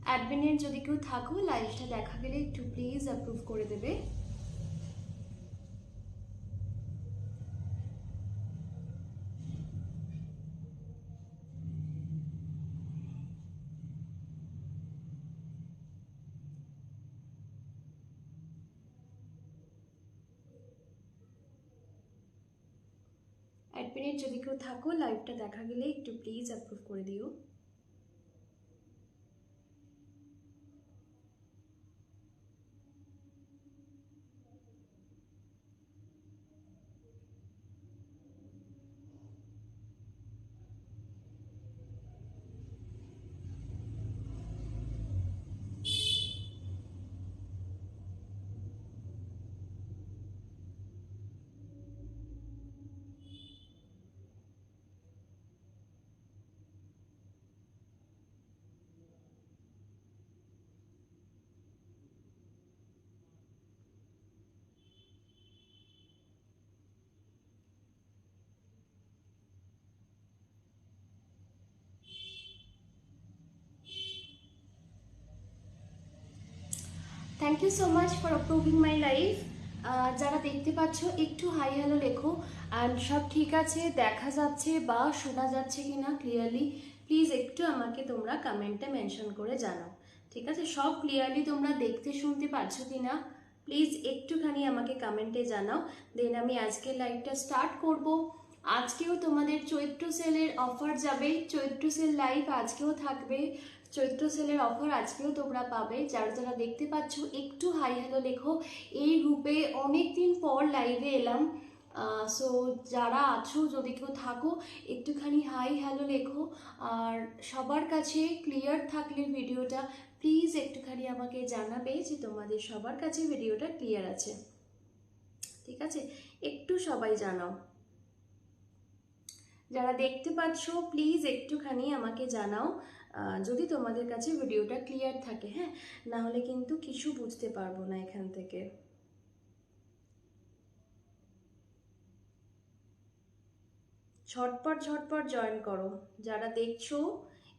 অ্যাডমিনের যদি কেউ থাকো, লাইভটা দেখা গেলে একটু প্লিজ অ্যাপ্রুভ করে দেবে। অ্যাডমিনের যদি কেউ থাকো, লাইভটা দেখা গেলে একটু প্লিজ অ্যাপ্রুভ করে দিও। Thank you so much for approving my live. যারা দেখতে পাচ্ছ একটু হাই হ্যালো লেখো, অ্যান্ড সব ঠিক আছে, দেখা যাচ্ছে বা শোনা যাচ্ছে কিনা ক্লিয়ারলি, প্লিজ একটু আমাকে তোমরা কমেন্টে মেনশন করে জানাও। ঠিক আছে, সব ক্লিয়ারলি তোমরা দেখতে শুনতে পাচ্ছ কিনা প্লিজ একটুখানি আমাকে কমেন্টে জানাও। দেন আমি আজকের লাইভটা স্টার্ট করব। আজকেও তোমাদের চৈত্র সেলের অফার যাবে, চৈত্র সেল লাইভ আজকেও থাকবে, চৈত্র সেলের অফার আজকেও তোমরা পাবে। যারা যারা দেখতে পাচ্ছ একটু হাই হ্যালো লেখো। এই গ্রুপে অনেক দিন পর লাইভে এলাম, সো যারা আছো যদি কেউ থাকো একটুখানি হাই হ্যালো লেখো। আর সবার কাছে ক্লিয়ার থাকলে ভিডিওটা প্লিজ একটুখানি আমাকে জানাবে যে তোমাদের সবার কাছে ভিডিওটা ক্লিয়ার আছে। ঠিক আছে, একটু সবাই জানাও। যারা দেখতে পাচ্ছ প্লিজ একটুখানি আমাকে জানাও যদি তোমাদের কাছে ভিডিওটা ক্লিয়ার থাকে। হ্যাঁ, না হলে কিন্তু কিছু বুঝতে পারবো না এখান থেকে। ঝটপট ঝটপট জয়েন করো, যারা দেখছো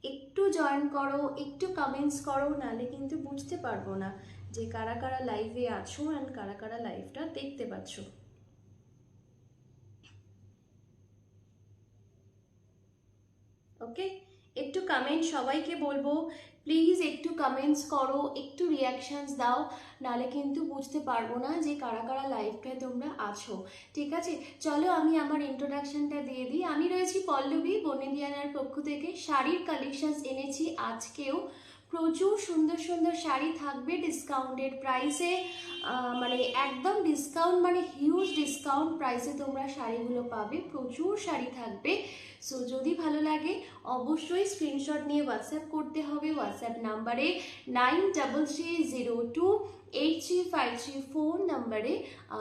একটু জয়েন করো, একটু কমেন্টস করো, নাহলে কিন্তু বুঝতে পারবো না যে কারা কারা লাইভে আছো অ্যান্ড কারা কারা লাইভটা দেখতে পাচ্ছ। ওকে, একটু কমেন্ট সবাইকে বলবো প্লিজ একটু কমেন্টস করো, একটু রিয়াকশানস দাও, নালে কিন্তু বুঝতে পারবো না যে কারা কারা লাইভটায় তোমরা আছো। ঠিক আছে, চলো আমি আমার ইন্ট্রোডাকশনটা দিয়ে দিই। আমি রয়েছি পল্লবী, বনেদিয়ানার পক্ষ থেকে শাড়ির কালেকশনস এনেছি আজকেও। প্রচুর সুন্দর সুন্দর শাড়ি থাকবে ডিসকাউন্টেড প্রাইসে, মানে একদম ডিসকাউন্ট, মানে হিউজ ডিসকাউন্ট প্রাইসে তোমরা শাড়িগুলো পাবে। প্রচুর শাড়ি থাকবে। সো যদি ভালো লাগে অবশ্যই স্ক্রিনশট নিয়ে হোয়াটসঅ্যাপ করতে হবে হোয়াটসঅ্যাপ নাম্বারে 9330283534 নাম্বারে।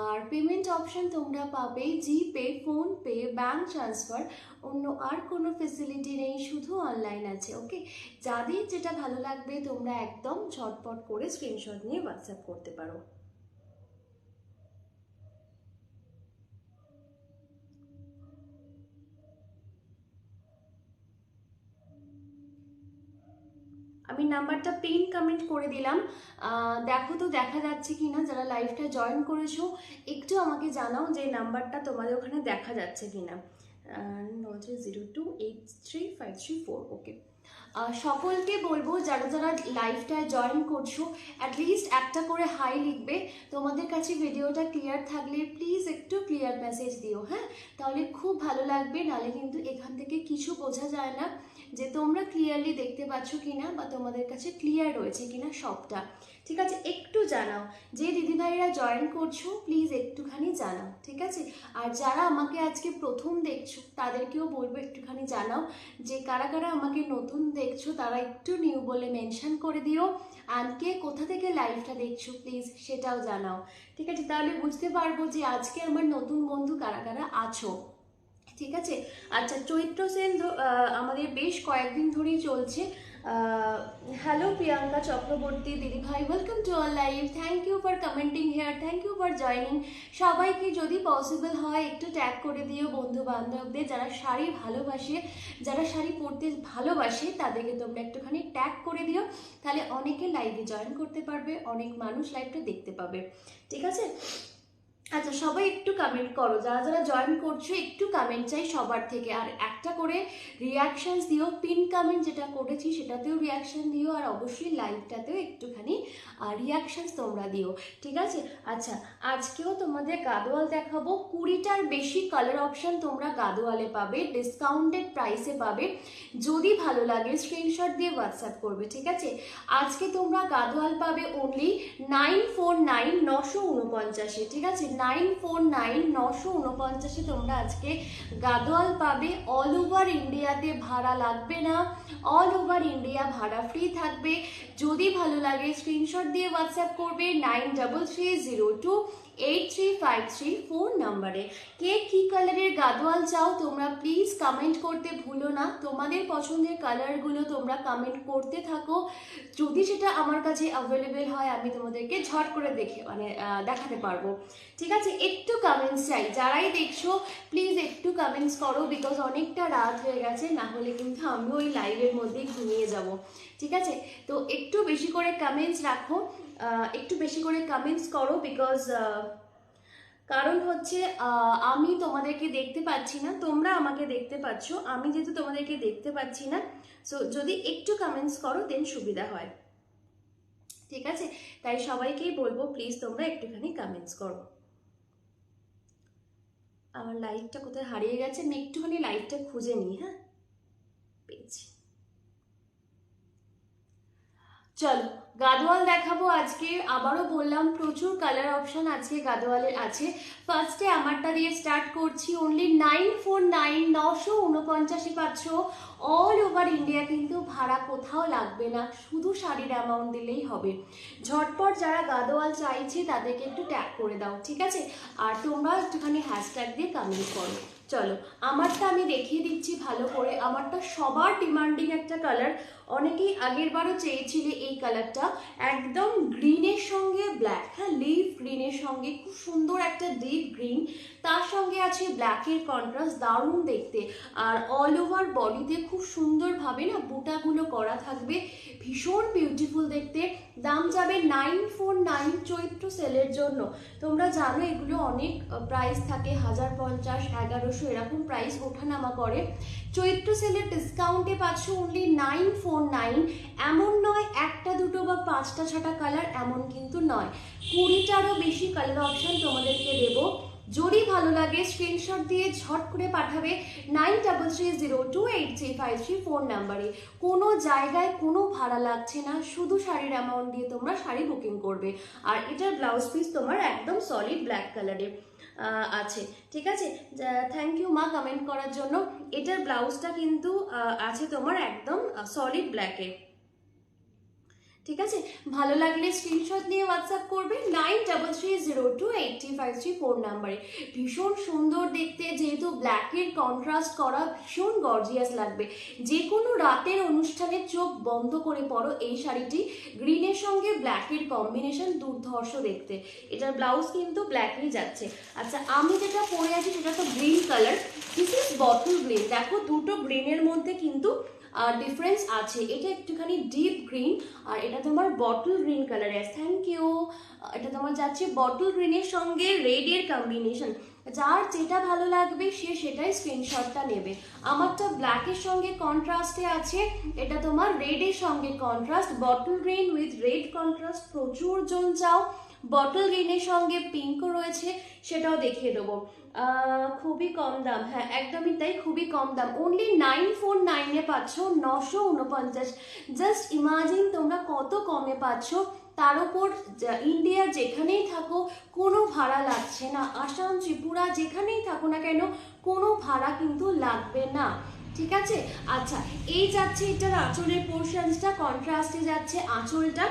আর পেমেন্ট অপশন তোমরা পাবে জিপে, ফোনপে, ব্যাঙ্ক ট্রান্সফার, অন্য আর কোনো ফেসিলিটি নেই, শুধু অনলাইন আছে। ওকে, যাদের যেটা ভালো লাগবে তোমরা একদম ঝটপট করে স্ক্রিনশট নিয়ে হোয়াটসঅ্যাপ করতে পারো। আমি নাম্বারটা পিন কমেন্ট করে দিলাম, দেখো তো দেখা যাচ্ছে কিনা। যারা লাইভটা জয়েন করেছো একটু আমাকে জানাও যে নাম্বারটা তোমাদের ওখানে দেখা যাচ্ছে কিনা। 9302835334। ওকে, সকলকে বলবো যারা যারা লাইভটায় জয়েন করছো অ্যাটলিস্ট একটা করে হাই লিখবে। তোমাদের কাছে ভিডিওটা ক্লিয়ার থাকলে প্লিজ একটু ক্লিয়ার মেসেজ দিও। হ্যাঁ, তাহলে খুব ভালো লাগবে, নাহলে কিন্তু এখান থেকে কিছু বোঝা যায় না যে তোমরা ক্লিয়ারলি দেখতে পাচ্ছ কিনা বা তোমাদের কাছে ক্লিয়ার রয়েছে কিনা সবটা। ঠিক আছে, একটু জানাও। যে দিদিভাইরা জয়েন করছো প্লিজ একটুখানি জানাও। ঠিক আছে, আর যারা আমাকে আজকে প্রথম দেখছো তাদেরকেও বলবো একটুখানি জানাও যে কারা কারা আমাকে নতুন দেখছো, তারা একটু নিউ বলে মেনশন করে দিও। আর কে কোথা থেকে লাইভটা দেখছো প্লিজ সেটাও জানাও। ঠিক আছে, তাহলে বুঝতে পারবো যে আজকে আমার নতুন বন্ধু কারা কারা আছো। ঠিক আছে, আচ্ছা চৈত্র সেল আমাদের বেশ কয়েকদিন ধরেই চলছে। হ্যালো প্রিয়াঙ্কা চক্রবর্তী দিদি ভাই, welcome to our live. Thank you for commenting here, thank you for joining. সবাইকে যদি পসিবল হয় একটু ট্যাগ করে দিও বন্ধু বান্ধবদের, যারা শাড়ি ভালোবাসে, যারা শাড়ি পরতে ভালোবাসে তাদেরকে তোমরা একটুখানি ট্যাগ করে দিও, তাহলে অনেকে লাইভে জয়েন করতে পারবে, অনেক মানুষ লাইভটা দেখতে পাবে। ঠিক আছে? আচ্ছা, সবাই একটু কমেন্ট করো, যারা যারা জয়েন করছো একটু কমেন্ট চাই সবার থেকে, আর একটা করে রিয়াকশানস দিও। পিন কমেন্ট যেটা করেছি সেটাতেও রিয়াকশান দিও, আর অবশ্যই লাইভটাতেও একটুখানি রিয়াকশানস তোমরা দিও। ঠিক আছে? আচ্ছা, আজকেও তোমাদের গাদোয়াল দেখাবো। 20টার বেশি কালার অপশান তোমরা গাদোয়ালে পাবে, ডিসকাউন্টেড প্রাইসে পাবে। যদি ভালো লাগে স্ক্রিনশট দিয়ে হোয়াটসঅ্যাপ করবে। ঠিক আছে? আজকে তোমরা গাদোয়াল পাবে অনলি 949,949। ঠিক আছে? 949,949 তোমরা আজকে গাদোয়াল পাবে। অল ওভার ইন্ডিয়াতে ভাড়া লাগবে না, অল ওভার ইন্ডিয়া ভাড়া ফ্রি থাকবে। যদি ভালো লাগে স্ক্রিনশট দিয়ে হোয়াটসঅ্যাপ করবে 93328353 ফোন নাম্বারে। কে কি কালারের গাদোয়াল চাও তোমরা প্লিজ কমেন্ট করতে ভুলো না। তোমাদের পছন্দের কালারগুলো তোমরা কমেন্ট করতে থাকো, যদি সেটা আমার কাছে অ্যাভেলেবেল হয় আমি তোমাদেরকে ঝট করে দেখাতে পারবো। ঠিক আছে? একটু কমেন্টস চাই, যারাই দেখছো প্লিজ একটু কমেন্টস করো, বিকজ অনেকটা রাত হয়ে গেছে, না হলে কিন্তু আমি ওই লাইভের মধ্যেই ঘুমিয়ে যাব। ঠিক আছে? তো একটু বেশি করে কমেন্টস রাখো, একটু বেশি করে কমেন্টস করো, বিকজ কারণ হচ্ছে আমি তোমাদেরকে দেখতে পাচ্ছি না, তোমরা আমাকে দেখতে পাচ্ছ, আমি যেহেতু তোমাদেরকে দেখতে পাচ্ছি না, সো যদি একটু কমেন্টস করো দেন সুবিধা হয়। ঠিক আছে? তাই সবাইকেই বলবো প্লিজ তোমরা একটুখানি কমেন্টস করো। আমার লাইভটা কোথায় হারিয়ে গেছে, আমি একটুখানি লাইভটা খুঁজে নিই। হ্যাঁ, পেয়েছি। চলো গাদোয়াল দেখাবো আজকে। আবারও বললাম প্রচুর কালার অপশন আজকে গাদোয়ালের আছে। ফার্স্টে আমারটা দিয়ে স্টার্ট করছি। অনলি 949,949 পাচ্ছ। অল ওভার ইন্ডিয়া কিন্তু ভাড়া কোথাও লাগবে না, শুধু শাড়ির অ্যামাউন্ট দিলেই হবে। ঝটপট যারা গাদোয়াল চাইছে তাদেরকে একটু ট্যাগ করে দাও। ঠিক আছে? আর তোমরা একটুখানি হ্যাশট্যাগ দিয়ে কমেন্ট করো। চলো আমারটা আমি দেখিয়ে দিচ্ছি ভালো করে। আমারটা সবার ডিমান্ডিং একটা কালার, অনেকেই আগের বারও চেয়েছিলে এই কালারটা, একদম গ্রিনের সঙ্গে ব্ল্যাক। হ্যাঁ, লিভ গ্রিনের সঙ্গে খুব সুন্দর একটা ডিপ গ্রিন, তার সঙ্গে আছে ব্ল্যাকের কন্ট্রাস্ট, দারুণ দেখতে। আর অল ওভার বডিতে খুব সুন্দরভাবে না বুটাগুলো করা থাকবে, ভীষণ বিউটিফুল দেখতে। দাম যাবে 949 চৈত্র সেলের জন্য। তোমরা জানো এগুলো অনেক প্রাইস থাকে, 1050, 1100 এরকম প্রাইস ওঠানামা করে। চৈত্র সেলের ডিসকাউন্টে পাচ্ছ অনলি 949। এমন নয় একটা দুটো বা 5টা 6টা কালার, এমন কিন্তু নয়, 20টারও বেশি কালার অপশন তোমাদেরকে দেবো। যদি ভালো লাগে স্ক্রিনশট দিয়ে ঝট করে পাঠাবে 93302835 ফোন নাম্বারে। কোনো জায়গায় কোনো ভাড়া লাগছে না, শুধু শাড়ির অ্যামাউন্ট দিয়ে তোমরা শাড়ি বুকিং করবে। আর এটার ব্লাউজ পিস তোমার একদম সলিড ব্ল্যাক কালারে আছে। ঠিক আছে? থ্যাংক ইউ মা কমেন্ট করার জন্য। এটার ব্লাউজটা কিন্তু আছে তোমার একদম সলিড ব্ল্যাকে। ঠিক আছে? ভালো লাগলে স্ক্রিনশট নিয়ে হোয়াটসঅ্যাপ করবে 93302835 ফোন নাম্বারে। ভীষণ সুন্দর দেখতে, যেহেতু ব্ল্যাকের কন্ট্রাস্ট করা, ভীষণ গর্জিয়াস লাগবে। যে কোনো রাতের অনুষ্ঠানে চোখ বন্ধ করে পড়ো এই শাড়িটি। গ্রিনের সঙ্গে ব্ল্যাকের কম্বিনেশন দুর্ধর্ষ দেখতে। এটার ব্লাউজ কিন্তু ব্ল্যাকই যাচ্ছে। আচ্ছা, আমি যেটা পরে আছি সেটা তো green colour, this is bottle green. দেখো দুটো গ্রিনের মধ্যে কিন্তু ডিফারেন্স আছে। এটা একটুখানি ডিপ গ্রিন, আর এটা তোমার বটল গ্রিন কালারে আছে। Thank you. এটা তোমার যাচ্ছে বটল গ্রিনের সঙ্গে রেডের কম্বিনেশন। যার যেটা ভালো লাগবে সে সেটাই স্ক্রিনশটটা নেবে। আমারটা ব্ল্যাকের সঙ্গে কন্ট্রাস্টে আছে, এটা তোমার রেডের সঙ্গে contrast, bottle green with red contrast. প্রচুর জন চাও। বটল গ্রিনের সঙ্গে পিঙ্কও রয়েছে, সেটাও দেখিয়ে দেবো। খুবই কম দাম, হ্যাঁ একদমই তাই, খুবই কম দাম। অনলি 949-এ পাচ্ছ 949। জাস্ট ইমাজিন তোমরা কত কমে পাচ্ছ। তার উপর ইন্ডিয়ার যেখানেই থাকো কোনো ভাড়া লাগছে না। আসাম, ত্রিপুরা যেখানেই থাকো না কেন কোনো ভাড়া কিন্তু লাগবে না। ঠিক আছে? আচ্ছা, এই যাচ্ছে এটার আঁচলের পোর্শনসটা, কন্ট্রাস্টে যাচ্ছে আঁচলটা।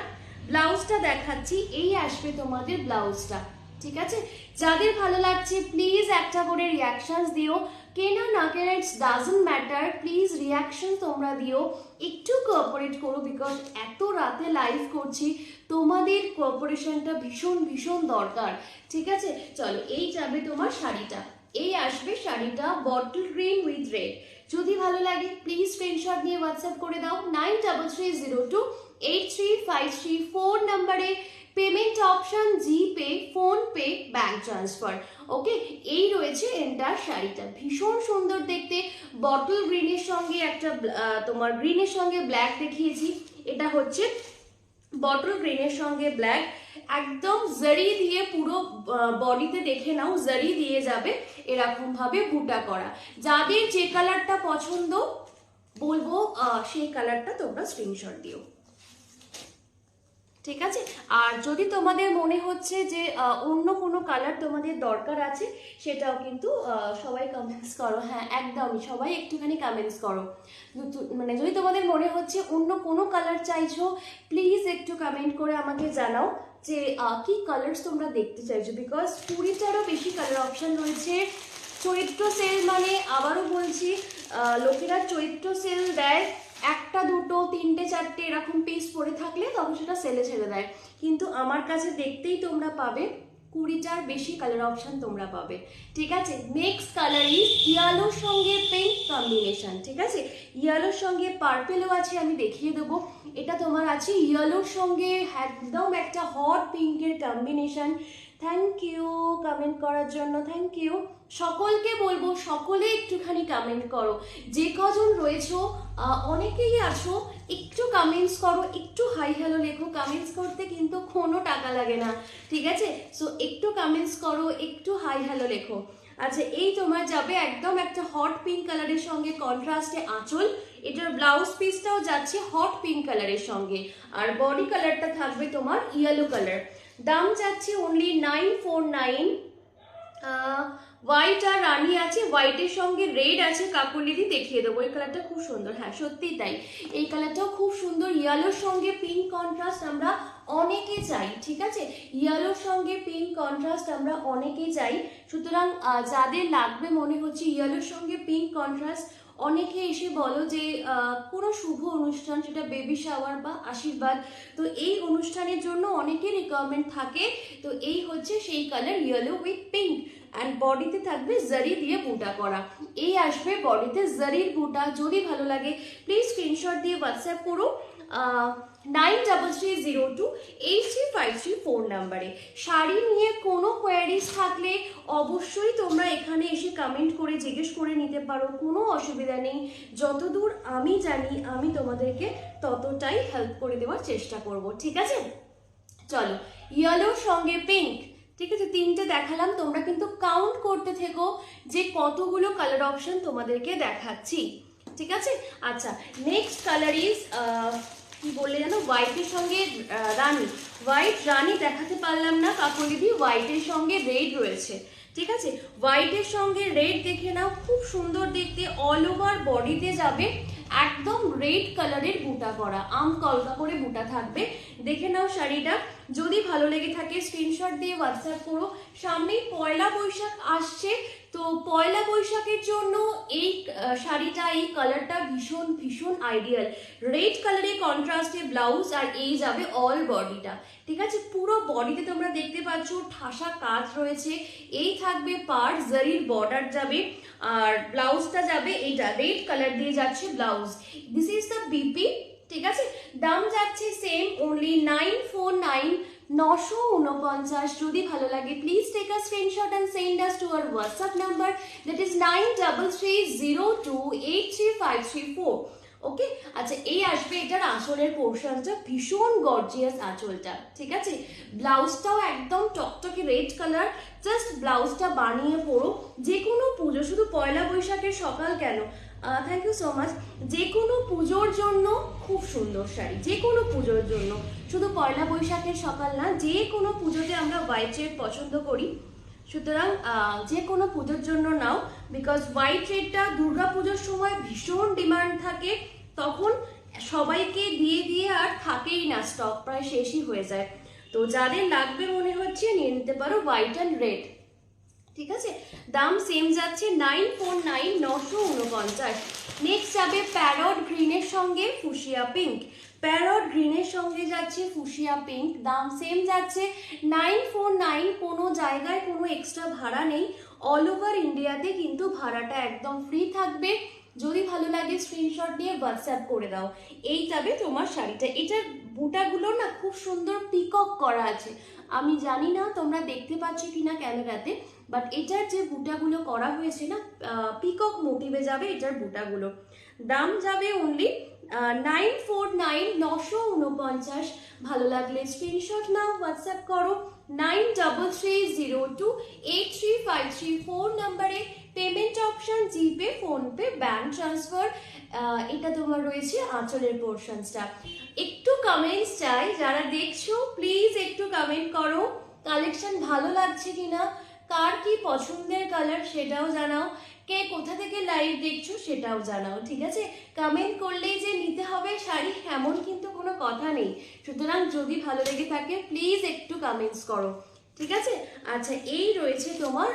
ব্লাউজটা দেখাচ্ছি, এই আসবে তোমাদের ব্লাউজটা। ঠিক আছে? যাদের ভালো লাগছে প্লিজ একটা করে রিয়াকশনস দিও। কেনা না কেনা it's doesn't matter, please reaction তোমরা দিও, একটু কোঅপারেট করো, বিকজ এত রাতে লাইভ করছি, তোমাদের কোঅপারেশনটা ভীষণ ভীষণ দরকার, ঠিক আছে? চলো, এই যাবে তোমার শাড়িটা, এই আসবে শাড়িটা বটল গ্রিন উইথ রেড। যদি ভালো লাগে প্লিজ স্ক্রিনশট নিয়ে হোয়াটসঅ্যাপ করে দাও 9330283534 নাম্বারে। পেমেন্ট অপশন জিপে, ফোনপে, ব্যাংক ট্রান্সফার। ওকে, এই রয়েছে এন্টার শাড়িটা, ভীষণ সুন্দর দেখতে, বটল গ্রিনের সঙ্গে একটা তোমার গ্রিনের সঙ্গে ব্ল্যাক দেখিয়েছি, এটা হচ্ছে বটল গ্রিনের সঙ্গে ব্ল্যাক, একদম জারি দিয়ে পুরো বডিতে দেখে নাও জারি দিয়ে যাবে এরকম ভাবে বুটা করা। যাদের যে কালারটা পছন্দ বলবো সেই কালারটা তোমরা স্ক্রিনশট দিও, ঠিক আছে? আর যদি তোমাদের মনে হচ্ছে যে অন্য কোনো কালার তোমাদের দরকার আছে, সেটাও কিন্তু সবাই কমেন্টস করো। হ্যাঁ, একদমই সবাই একটুখানি কমেন্টস করো, মানে যদি তোমাদের মনে হচ্ছে অন্য কোনো কালার চাইছো, প্লিজ একটু কমেন্ট করে আমাকে জানাও যে কি কালার্স তোমরা দেখতে চাইছো, বিকজ 20টারও বেশি কালার অপশন রয়েছে। চৈত্র সেল মানে আবারও বলছি, লোকেরা চৈত্র সেল দেয়, একটা দুটো তিনটে চারটে এরকম পিস পরে থাকলে তখন সেটা সেলে ছেড়ে দেয়, কিন্তু আমার কাছে দেখতেই তোমরা পাবে 20টার বেশি কালার অপশন তোমরা পাবে, ঠিক আছে? নেক্সট কালার ইজ ইয়েলোর সঙ্গে পিঙ্ক কম্বিনেশন, ঠিক আছে? ইয়েলোর সঙ্গে পার্পেলও আছে, আমি দেখিয়ে দেবো। এটা তোমার আছে ইয়েলোর সঙ্গে একদম একটা হট পিঙ্কের কম্বিনেশন। থ্যাংক ইউ কমেন্ট করার জন্য, থ্যাংক ইউ। সকলকে বলবো সকলে একটুখানি কমেন্ট করো, যে কজন রয়েছো অনেকেই আছো, একটু কমেন্টস করো, একটু হাই হ্যালো লেখো, কমেন্টস করতে কিন্তু কোনো টাকা লাগে না, ঠিক আছে? সো একটু কমেন্টস করো, একটু হাই হ্যালো লেখো। আচ্ছা, এই তোমার যাবে একদম একটা হট পিঙ্ক কালারের সঙ্গে কন্ট্রাস্টে আঁচল, এটার ব্লাউজ পিসটাও যাচ্ছে হট পিঙ্ক কালারের সঙ্গে, আর বডি কালারটা থাকবে তোমার ইয়েলো কালার। দাম যাচ্ছে অনলি 949। হোয়াইট আর রানি আছে, হোয়াইটের সঙ্গে রেড আছে, কাকুলিদি দেখিয়ে দেবো, এই কালারটা খুব সুন্দর। হ্যাঁ, সত্যিই তাই, এই কালারটাও খুব সুন্দর। ইয়েলোর সঙ্গে পিঙ্ক কন্ট্রাস্ট আমরা অনেকে চাই, ঠিক আছে? ইয়েলোর সঙ্গে পিঙ্ক কন্ট্রাস্ট আমরা অনেকে চাই, সুতরাং যাদের লাগবে মনে হচ্ছে ইয়েলোর সঙ্গে পিঙ্ক কন্ট্রাস্ট, অনেকে এসে বলো যে কোনো শুভ অনুষ্ঠান, সেটা বেবি শাওয়ার বা আশীর্বাদ, তো এই অনুষ্ঠানের জন্য অনেকের রিকোয়ারমেন্ট থাকে, তো এই হচ্ছে সেই colour yellow with pink, and বডিতে থাকবে জারি দিয়ে বুটা করা, এই আসবে বডিতে জারির বুটা। যদি ভালো লাগে প্লিজ স্ক্রিনশট দিয়ে হোয়াটসঅ্যাপ করো 9330283534 নাম্বারে। শাড়ি নিয়ে কোনো কোয়ারিজ থাকলে অবশ্যই তোমরা এখানে এসে কমেন্ট করে জিজ্ঞেস করে নিতে পারো, কোনো অসুবিধা নেই। যতদূর আমি জানি আমি তোমাদেরকে ততটাই হেল্প করে দেওয়ার চেষ্টা করব, ঠিক আছে? চলো, ইয়েলোর সঙ্গে পিঙ্ক, ঠিক আছে? তিনটে দেখালাম, তোমরা কিন্তু কাউন্ট করতে থেকো যে কতগুলো কালার অপশন তোমাদেরকে দেখাচ্ছি, ঠিক আছে? আচ্ছা, নেক্সট কালার ইজ কি বললে জানো, হোয়াইটের সঙ্গে রানি। হোয়াইট রানি দেখাতে পারলাম না কাকুলিদি, হোয়াইটের সঙ্গে রেড রয়েছে, ঠিক আছে? হোয়াইটের সঙ্গে রেড দেখে নাও, খুব সুন্দর দেখতে, অল ওভার বডিতে যাবে একদম রেড কালারের বুটা করা, আম কলকা করে বুটা থাকবে, দেখে নাও শাড়িটা। যদি ভালো লেগে থাকে স্ক্রিনশট দিয়ে হোয়াটসঅ্যাপ করো। সামনেই পয়লা বৈশাখ আসছে, তো পয়লা বৈশাখের জন্য এই শাড়িটা, এই কালারটা ভীষণ ভীষণ আইডিয়াল। রেড কালারের কন্ট্রাস্টে ব্লাউজ, আর এই যাবে অল বডিটা, ঠিক আছে? পুরো বডিতে তোমরা দেখতে পাচ্ছ ঠাসা কাজ রয়েছে, এই থাকবে পাড়, জারির বর্ডার যাবে, আর ব্লাউজটা যাবে এইটা রেড কালার দিয়ে যাচ্ছে blouse. This is the BP, ঠিক আছে? দাম যাচ্ছে সেম অনলি 949, 949। যদি ভালো লাগে please take a screenshot and send us to our WhatsApp number, that is 9330283534। Okay, আচ্ছা, এই আসবে এটার আঁচলের পোর্শনটা, ভীষণ গর্জিয়াস আঁচলটা, ঠিক আছে? ব্লাউজটাও একদম টকটকে রেড কালার, জাস্ট ব্লাউজটা বানিয়ে পরো, যে কোনো পুজো, শুধু পয়লা বৈশাখের সকাল কেন, থ্যাংক ইউ সো মাচ, যে কোনো পুজোর জন্য খুব সুন্দর শাড়ি, যে কোনো পুজোর জন্য, শুধু পয়লা বৈশাখের সকাল না, যে কোনো পুজোতে আমরা হোয়াইট রেড পছন্দ করি, সুতরাং যে কোনো পুজোর জন্য নাও, বিকজ হোয়াইট রেডটা দুর্গা পুজোর সময় ভীষণ ডিমান্ড থাকে, তখন সবাইকে দিয়ে দিয়ে আর থাকেই না, স্টক প্রায় শেষই হয়ে যায়। তো যাদের লাগবে মনে হচ্ছে নিয়ে নিতে পারো হোয়াইট অ্যান্ড রেড। ঠিক আছে, দাম সেম যাচ্ছে 949, 949। নেক্সট যাবে প্যারট গ্রিনের সঙ্গে ফুশিয়া পিঙ্ক। প্যারট গ্রিনের সঙ্গে যাচ্ছে ফুশিয়া পিঙ্ক, দাম সেম যাচ্ছে 949। কোনো জায়গায় কোনো এক্সট্রা ভাড়া নেই, অল ওভার ইন্ডিয়াতে কিন্তু ভাড়াটা একদম ফ্রি থাকবে। যদি ভালো লাগে স্ক্রিনশট নিয়ে হোয়াটসঅ্যাপ করে দাও। এই যাবে তোমার শাড়িটা। এটার বুটাগুলো না খুব সুন্দর পিকক করা আছে, আমি জানি না তোমরা দেখতে পাচ্ছ কিনা ক্যামেরাতে, বাট এটার যে বুটাগুলো করা হয়েছে না পিকক মোটিভে যাবে এটার বুটাগুলো। দাম যাবে অনলি 949, 949। ভালো লাগলে স্ক্রিনশট নাও, হোয়াটসঅ্যাপ করো 9330283534 ফোন নাম্বারে। পেমেন্ট অপশন জিপে, ফোনপে, ব্যাংক ট্রান্সফার। এটা তোমার রয়েছে আঁচলের পোর্শনসটা। একটু কমেন্টস চাই, যারা দেখছো প্লিজ একটু কমেন্ট করো কালেকশন ভালো লাগছে কিনা, কার কি পছন্দের কালার সেটাও জানাও, কে কোথা থেকে লাইভ দেখছো সেটাও জানাও। ঠিক আছে, কমেন্ট করলেই যে নিতে হবে শাড়ি এমন কিন্তু কোনো কথা নেই, সুতরাং যদি ভালো লেগে থাকে প্লিজ একটু কমেন্টস করো। ঠিক আছে, আচ্ছা এই রয়েছে তোমার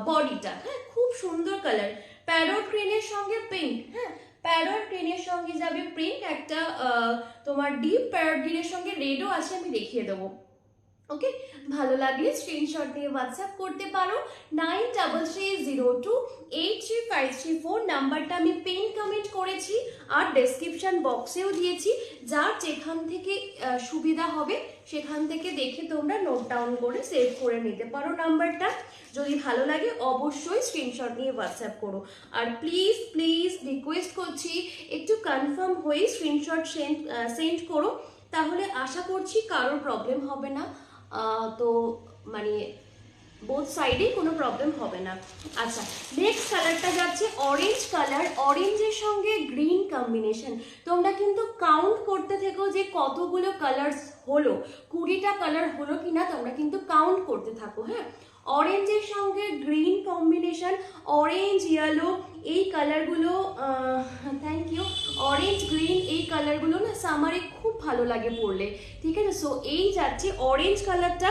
বডিটা। হ্যাঁ, খুব সুন্দর কালার, প্যারট গ্রিনের সঙ্গে পিঙ্ক। হ্যাঁ, প্যারট গ্রিনের সঙ্গে যাবে পিঙ্ক, একটা তোমার ডিপ প্যারট গ্রিনের সঙ্গে রেডও আছে, আমি দেখিয়ে দেবো। ওকে, ভালো লাগলে স্ক্রিনশট দিয়ে হোয়াটসঅ্যাপ করতে পারো 9330283534 নাম্বারটা আমি পিন কমেন্ট করেছি আর ডেসক্রিপশন বক্সেও দিয়েছি। যার যেখান থেকে সুবিধা হবে সেখান থেকে দেখে তোমরা নোট ডাউন করে সেভ করে নিতে পারো নাম্বারটা। যদি ভালো লাগে অবশ্যই স্ক্রিনশট নিয়ে হোয়াটসঅ্যাপ করো। আর প্লিজ প্লিজ রিকোয়েস্ট করছি একটু কনফার্ম হয়ে স্ক্রিনশট সেন্ড করো, তাহলে আশা করছি কারোর প্রবলেম হবে না। তো মানে বোথ সাইডে কোনো প্রবলেম হবে না। আচ্ছা, নেক্সট কালারটা যাচ্ছে অরেঞ্জ কালার, অরেঞ্জের সঙ্গে গ্রিন কম্বিনেশন। তোমরা কিন্তু কাউন্ট করতে থেকো যে কতগুলো কালার হলো, 20টা কালার হলো কিনা তোমরা কিন্তু কাউন্ট করতে থাকো। হ্যাঁ, অরেঞ্জের সঙ্গে গ্রিন কম্বিনেশন, অরেঞ্জ ইয়েলো এই কালারগুলো, থ্যাংক ইউ। অরেঞ্জ গ্রিন এই কালারগুলো না সামারে খুব ভালো লাগে পরলে। ঠিক আছে, সো এই যাচ্ছে অরেঞ্জ কালারটা,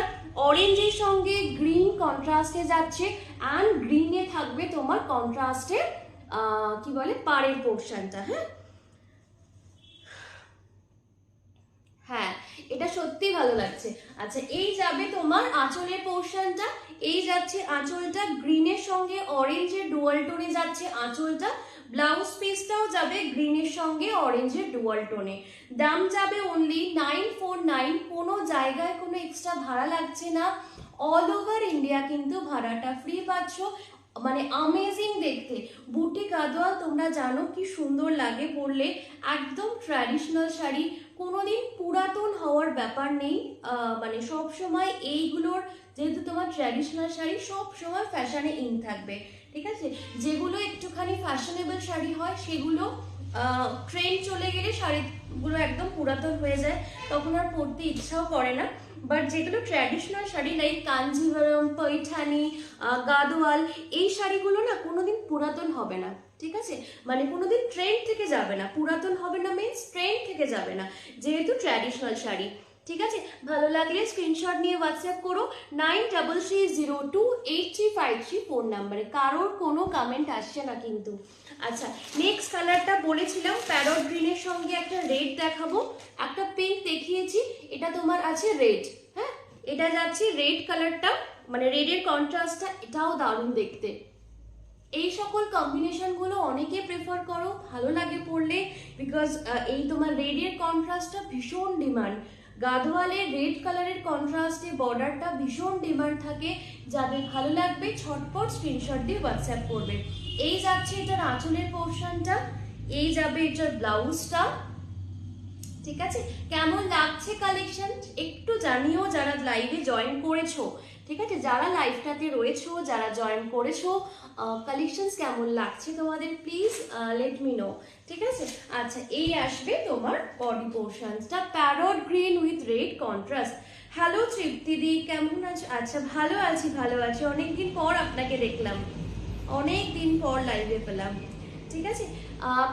অরেঞ্জের সঙ্গে গ্রিন কন্ট্রাস্টে যাচ্ছে, অ্যান্ড গ্রিনে থাকবে তোমার কন্ট্রাস্টে কি বলে পাড়ের পোর্শনটা। হ্যাঁ হ্যাঁ, এটা সত্যি ভালো লাগছে। আচ্ছা, এই যাবে তোমার আঁচলের পোর্শনটা, এই যাচ্ছে আঁচলটা গ্রিনের সঙ্গে অরেঞ্জের ডুয়াল টোনে যাচ্ছে আঁচলটা, ব্লাউজ পিসটাও যাবে গ্রিনের সঙ্গে অরেঞ্জের ডুয়াল টোনে। দাম যাবে অনলি 949, কোনো জায়গায় কোনো এক্সট্রা ভাড়া লাগছে না, অল ওভার ইন্ডিয়া কিন্তু ভাড়াটা ফ্রি পাচ্ছ। মানে আমেজিং দেখতে, বুটি গাদোয়াল তোমরা জানো কি সুন্দর লাগে পরলে, একদম ট্র্যাডিশনাল শাড়ি, কোনোদিন পুরাতন হওয়ার ব্যাপার নেই। মানে সব সময় এইগুলোর, যেহেতু তোমার ট্র্যাডিশনাল শাড়ি সব সময় ফ্যাশনে ইন থাকবে। ঠিক আছে, যেগুলো একটুখানি ফ্যাশনেবল শাড়ি হয় সেগুলো ট্রেন্ড চলে গেলে শাড়িগুলো একদম পুরাতন হয়ে যায়, তখন আর পরতে ইচ্ছাও করে না। বাট যেগুলো ট্র্যাডিশনাল শাড়ি লাইক কাঞ্জিভারম, পৈঠানি, গাদোয়াল, এই শাড়িগুলো না কোনোদিন পুরাতন হবে না। ঠিক আছে, মানে কোনোদিন ট্রেন্ড থেকে যাবে না, পুরাতন হবে না মিন্স ট্রেন্ড থেকে যাবে না, যেহেতু ট্র্যাডিশনাল শাড়ি। ঠিক আছে, ভালো লাগলে স্ক্রিনশট নিয়ে হোয়াটসঅ্যাপ করো 9330283534 ফোন নাম্বারে। কারোর কোনো কমেন্ট আসছে না কিন্তু। আচ্ছা, নেক্সট কালারটা বলেছিলাম প্যারট গ্রিনের সঙ্গে একটা রেড দেখাবো, একটা পিঙ্ক দেখিয়েছি, এটা তোমার আছে রেড। হ্যাঁ, এটা যাচ্ছে রেড কালারটা, মানে রেডের কন্ট্রাস্টটা এটাও দারুণ দেখতে। এই সকল কম্বিনেশনগুলো অনেকে প্রেফার করো, ভালো লাগে পরলে, বিকজ এই তোমার রেডের কন্ট্রাস্টটা ভীষণ ডিমান্ড, গাদোয়ালের রেড কালারের কন্ট্রাস্টে বর্ডারটা ভীষণ ডিমান্ড থাকে। যাদের ভালো লাগবে ছটপট স্ক্রিনশট দিয়ে হোয়াটসঅ্যাপ করবে। এই যাচ্ছে এটার আঁচলের পোর্শনটা, এই যাবে এটার ব্লাউজটা। ঠিক আছে, কেমন লাগছে কালেকশন একটু জানিও, যারা লাইভে জয়েন করেছো। ঠিক আছে, যারা লাইভটাতে রয়েছো, যারা জয়েন করেছো, কালেকশনস কেমন লাগছে তোমাদের প্লিজ লেট মি নো। ঠিক আছে, আচ্ছা এই আসবে তোমার বডি পোর্শনসটা, parrot green with red contrast. Hello তৃপ্তিদি, কেমন আছো? আচ্ছা ভালো আছি, ভালো আছি, অনেকদিন পর আপনাকে দেখলাম, অনেক দিন পর লাইভে পেলাম। ঠিক আছে,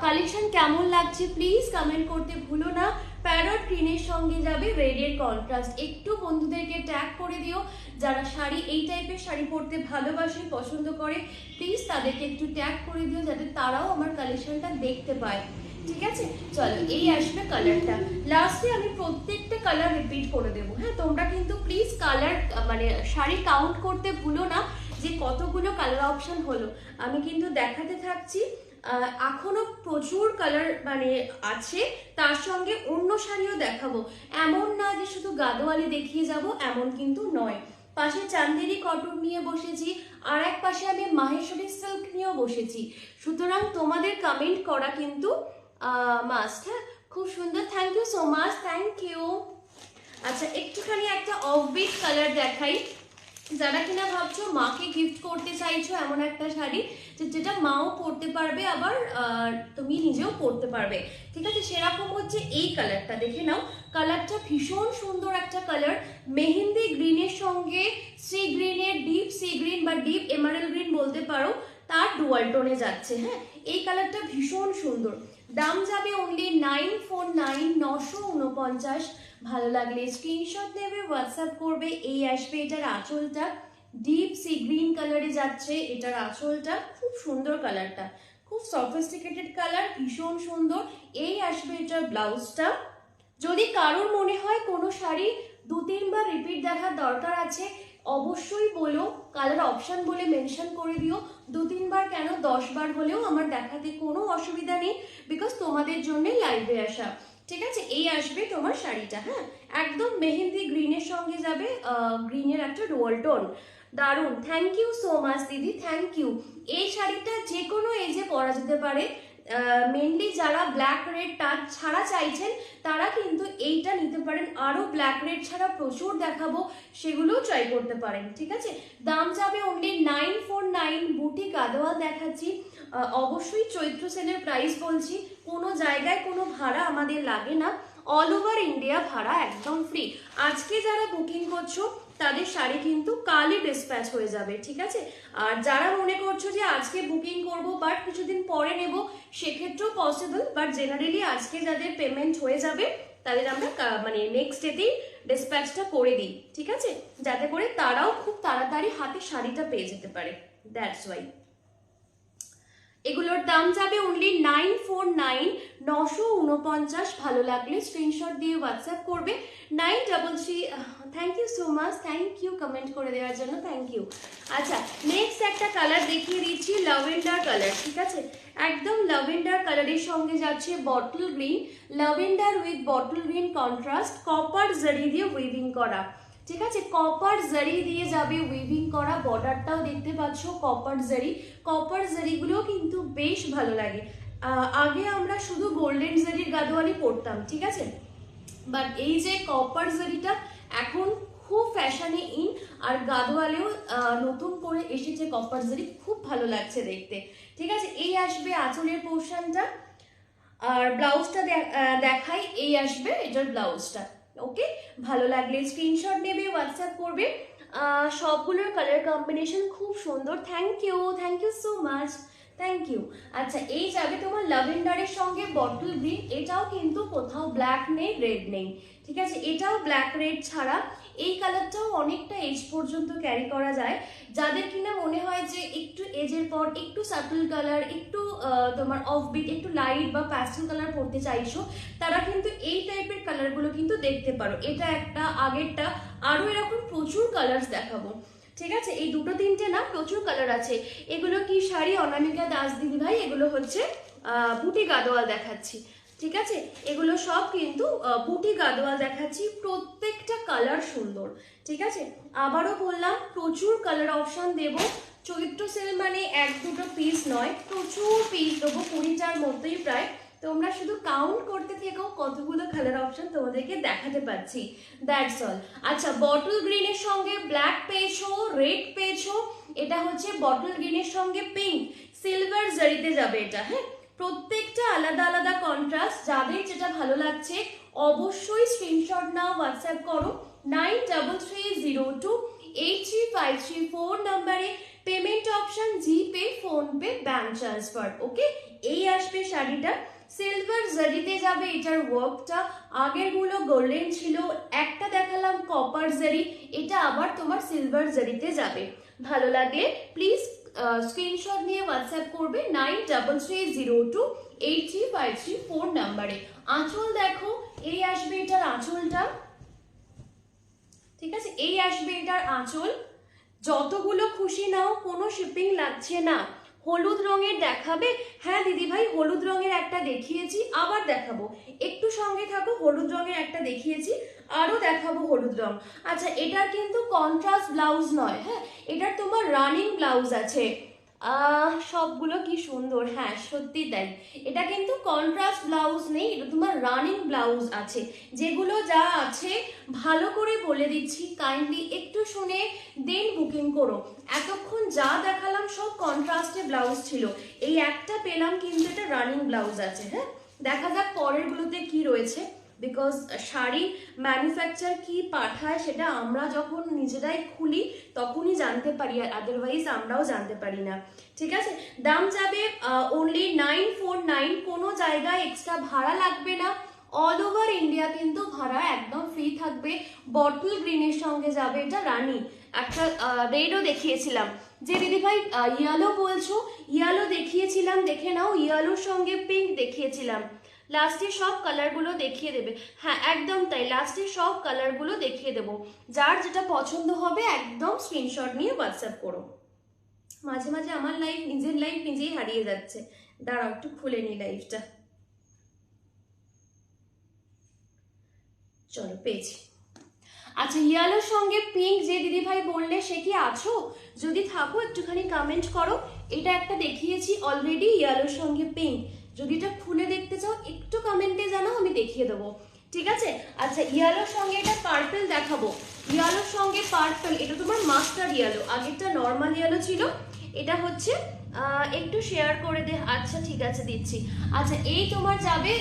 কালেকশন কেমন লাগছে প্লিজ কমেন্ট করতে ভুলো না। প্যারট গ্রিনের সঙ্গে যাবে রেডের কন্ট্রাস্ট। একটু বন্ধুদেরকে ট্যাগ করে দিও, যারা শাড়ি এই টাইপের শাড়ি পরতে ভালোবাসে পছন্দ করে, প্লিজ তাদেরকে একটু ট্যাগ করে দিও যাতে তারাও আমার কালেকশনটা দেখতে পায়। ঠিক আছে, চলো এই আসবে কালারটা। লাস্টে আমি প্রত্যেকটা কালার রিপিট করে দেবো। হ্যাঁ, তোমরা কিন্তু প্লিজ কালার মানে শাড়ি কাউন্ট করতে ভুলো না যে কতগুলো কালার অপশন হলো। আমি কিন্তু দেখাতে থাকছি, এখনো প্রচুর কালার মানে আছে, তার সঙ্গে অন্য শাড়িও দেখাবো। এমন না যে শুধু গাদোয়ালি দেখিয়ে যাব, এমন কিন্তু নয়। পাশে চান্দেরি কটন নিয়ে বসেছি, আর এক পাশে আমি মাহেশ্বরী সিল্ক নিয়েও বসেছি। সুতরাং তোমাদের কমেন্ট করা কিন্তু মাস্ট। হ্যাঁ, খুব সুন্দর, thank you so much, thank you. আচ্ছা, একটুখানি একটা অফবিট কালার দেখাই। যারা কিনা ভাবছো মাকে গিফট করতে চাইছো এমন একটা শাড়ি যেটা মাও পরতে পারবে, আবার তুমি নিজেও পরতে পারবে, ঠিক আছে, সেরকম হচ্ছে এই কালারটা। দেখে নাও, কালারটা ভীষণ সুন্দর একটা কালার। মেহেন্দি গ্রিনের সঙ্গে সি গ্রিনের, ডিপ সি গ্রিন বা ডিপ এমারেল্ড গ্রিন বলতে পারো, তার ডুয়াল টোনে যাচ্ছে। হ্যাঁ, এই কালারটা ভীষণ সুন্দর। দাম যাবে অনলি 949, 949। ভালো লাগলে স্ক্রিনশট নেবে, হোয়াটসঅ্যাপ করবে। এই আসবে এটার আঁচলটা, ডিপ সি গ্রিন কালারে যাচ্ছে এটার আঁচলটা, খুব সুন্দর কালারটা, খুব সফিস্টিকেটেড কালার, ভীষণ সুন্দর। এই আসবে এটার ব্লাউজটা। যদি কারোর মনে হয় কোনো শাড়ি 2-3 বার রিপিট দেখার দরকার আছে, অবশ্যই বলো, কালার অপশন বলে মেনশন করে দিও। 2-3 বার কেন, 10 বার হলেও আমার দেখাতে কোনো অসুবিধা নেই, বিকজ তোমাদের জন্য লাইভে আসা। ঠিক আছে, এই আসবে তোমার শাড়িটা। হ্যাঁ, একদম মেহেন্দি গ্রিনের সঙ্গে যাবে, গ্রিনের একটা ডুয়াল টোন, দারুণ। থ্যাংক ইউ সো মাচ দিদি, থ্যাংক ইউ। এই শাড়িটা যে কোনো এজে পরা যেতে পারে। মেনলি যারা ব্ল্যাক রেড টাচ ছাড়া চাইছেন তারা কিন্তু এইটা নিতে পারেন। আরও ব্ল্যাক রেড ছাড়া প্রচুর দেখাবো, সেগুলোও ট্রাই করতে পারেন। ঠিক আছে, দাম যাবে অনলি 949। বুটি গাদোয়াল দেখাচ্ছি, অবশ্যই চৈত্র সেলের প্রাইস বলছি। কোনো জায়গায় কোনো ভাড়া আমাদের লাগে না, অল ওভার ইন্ডিয়া ভাড়া একদম ফ্রি। আজকে যারা বুকিং করছো তাদের শাড়ি কিন্তু কালই ডিসপ্যাচ হয়ে যাবে। ঠিক আছে, আর যারা মনে করছো যে আজকে বুকিং করব বাট কিছুদিন পরে নেব, সেক্ষেত্রেও পসিবল, বাট জেনারেলি আজকে যাদের পেমেন্ট হয়ে যাবে তাদের আমরা মানে নেক্সট ডেতেই ডিসপ্যাচটা করে দিই। ঠিক আছে, যাতে করে তারাও খুব তাড়াতাড়ি হাতে শাড়িটা পেয়ে যেতে পারে, দ্যাটস ওয়াই। এগুলোর দাম যাবে অনলি 949, 949। ভালো লাগলে স্ক্রিনশট দিয়ে হোয়াটসঅ্যাপ করবে। 933। Thank you so much, thank you comment করে দেওয়ার জন্য, থ্যাংক ইউ। আচ্ছা, নেক্সট একটা কালার দেখিয়ে দিচ্ছি, ল্যাভেন্ডার কালার। ঠিক আছে, একদম ল্যাভেন্ডার কালারের সঙ্গে যাচ্ছে bottle green, lavender with bottle green contrast, copper জারি দিয়ে উইভিং করা। ঠিক আছে, কপার জারি দিয়ে যাবে উইভিং করা, বর্ডারটাও দেখতে পাচ্ছ কপার জারি। কপার জারিগুলোও কিন্তু বেশ ভালো লাগে। আগে আমরা শুধু গোল্ডেন জারির গাদোয়ালি পরতাম, ঠিক আছে, বাট এই যে কপার জারিটা এখন খুব ফ্যাশনে ইন, আর গাদোয়ালেও নতুন করে এসেছে কপার জারি, খুব ভালো লাগছে দেখতে। ঠিক আছে, এই আসবে আঁচলের পোর্শনটা, আর ব্লাউজটা দেখাই। এই আসবে এটার ব্লাউজটা। ওকে, ভালো লাগলে স্ক্রিনশট নেবে, হোয়াটসঅ্যাপ করবে। সবগুলোর কালার কম্বিনেশন খুব সুন্দর। Thank you so much, thank you. আচ্ছা, এই যাবে তোমার ল্যাভেন্ডারের সঙ্গে বটল গ্রিন, এটাও কিন্তু কোথাও ব্ল্যাক নেই, রেড নেই। ঠিক আছে, এটাও ব্ল্যাক রেড ছাড়া। এই কালারটাও অনেকটা এজ পর্যন্ত ক্যারি করা যায়। যাদের কিনা মনে হয় যে একটু এজের পর একটু সাটল কালার, একটু তোমার অফবিট, একটু লাইট বা প্যাস্টেল কালার পরতে চাইছো, তারা কিন্তু এই টাইপের কালারগুলো কিন্তু দেখতে পারো। এটা একটা, আগেরটা, আরও এরকম প্রচুর কালার্স দেখাবো। ঠিক আছে, এই 2-3টে না, প্রচুর কালার আছে। এগুলো কি শাড়ি অনামিকা দাস দিদি ভাই? এগুলো হচ্ছে বুটি গাদোয়াল দেখাচ্ছি। ঠিক আছে, এগুলো সব কিন্তু বুটি গাদোয়াল দেখাচ্ছি, প্রত্যেকটা কালার সুন্দর। ঠিক আছে, আবারও বললাম প্রচুর কালার অপশন দেব। চৈত্র সেল মানে 1-2টো পিস নয়, প্রচুর পিস দেবো, 20টার মতোই প্রায়। তোমরা শুধু কাউন্ট করতে থেকো কতগুলো কালার অপশন তোমাদেরকে দেখাতে পাচ্ছি, দ্যাটস অল। আচ্ছা, বটল গ্রিনের সঙ্গে ব্ল্যাক পেয়েছো, রেড পেয়েছো, এটা হচ্ছে বটল গ্রিনের সঙ্গে পিঙ্ক, সিলভার জারিতে যাবে এটা। হ্যাঁ, প্রত্যেকটা আলাদা আলাদা কন্ট্রাস্ট, যাদের যেটা ভালো লাগছে অবশ্যই স্ক্রিনশট নাও, হোয়াটসঅ্যাপ করো 9330283534 নাম্বারে। পেমেন্ট অপশন জিপে, ফোনপে, ব্যাংক ট্রান্সফার। ওকে, এই আসবে শাড়িটা, সিলভার জারিতে যাবে এটার ওয়ার্কটা, আগের গুলো গোল্ডেন ছিল, একটা দেখালাম কপার জারি, এটা আবার তোমার সিলভার জারিতে যাবে। ভালো লাগলে প্লিজ স্ক্রিনশট নিয়ে হোয়াটসঅ্যাপ করবে 9330283534 নাম্বারে। আঁচল দেখো, এই আসবে এটার আঁচলটা, ঠিক আছে, এই আসবে এটার আঁচল। যতগুলো খুশি নাও, কোনো শিপিং লাগছে না। হলুদ রঙের দেখাবে? হ্যাঁ দিদি ভাই, হলুদ রঙের একটা দেখিয়েছি, আবার দেখাবো, একটু সঙ্গে থাকো। হলুদ রঙের একটা দেখিয়েছি, আরো দেখাবো হলুদ রং। আচ্ছা, এটার কিন্তু কন্ট্রাস্ট ব্লাউজ নয়, হ্যাঁ, এটার তোমার রানিং ব্লাউজ আছে। সবগুলো কি সুন্দর, হ্যাঁ সত্যি তাই। এটা কিন্তু কন্ট্রাস্ট ব্লাউজ নেই, এটা তোমার রানিং ব্লাউজ আছে। যেগুলো যা আছে ভালো করে বলে দিচ্ছি, কাইন্ডলি একটু শুনে দেন বুকিং করো। এতক্ষণ যা দেখালাম সব কন্ট্রাস্টে ব্লাউজ ছিল, এই একটা পেলাম কিন্তু এটা রানিং ব্লাউজ আছে। হ্যাঁ, দেখা যাক পরের গুলোতে কি রয়েছে, বিকজ শাড়ি ম্যানুফ্যাকচার কি পাঠায় সেটা আমরা যখন নিজেরাই খুলি তখনই জানতে পারি, আর আদারওয়াইজ আমরাও জানতে পারি না। ঠিক আছে, দাম যাবে অনলি 949, কোনো জায়গায় এক্সট্রা ভাড়া লাগবে না। অল ওভার ইন্ডিয়া কিন্তু ভাড়া একদম ফ্রি থাকবে। বটল গ্রিনের সঙ্গে যাবে এটা রানি। একটা রেডও দেখিয়েছিলাম, যে দিদি ভাই ইয়েলো বলছো, ইয়েলো দেখিয়েছিলাম, দেখে নাও, ইয়েলোর সঙ্গে পিঙ্ক দেখিয়েছিলাম। লাস্টে সব কালারগুলো দেখিয়ে দেবে, হ্যাঁ একদম তাই, লাস্টে সব কালারগুলো দেখিয়ে দেবো। যার যেটা পছন্দ হবে একদম স্ক্রিনশট নিয়ে হোয়াটসঅ্যাপ করো। মাঝে মাঝে আমার লাইফ, নিজের লাইফ নিজেই হারিয়ে যাচ্ছে। দাঁড়াও একটু খুলে নি লাইফটা, চলো পেয়েছি। আচ্ছা, ইয়েলোর সঙ্গে পিঙ্ক যে দিদি ভাই বললে সে কি আছো? যদি থাকো একটুখানি কমেন্ট করো। এটা একটা দেখিয়েছি অলরেডি, ইয়েলোর সঙ্গে পিঙ্ক। যদি এটা খুলে দেখতে চাও একটু কমেন্টে জানাও, আমি দেখিয়ে দেবো। ঠিক আছে, আচ্ছা ইয়েলোর সঙ্গে এটা পার্পল দেখাবো। ইয়েলোর সঙ্গে পার্পল, এটা তোমার মাস্টার্ড ইয়েলো, আগেরটা নর্মাল ইয়েলো ছিল, এটা হচ্ছে একটু শেয়ার করে দে। আচ্ছা ঠিক আছে দিচ্ছি। আচ্ছা, এই তোমার যাবে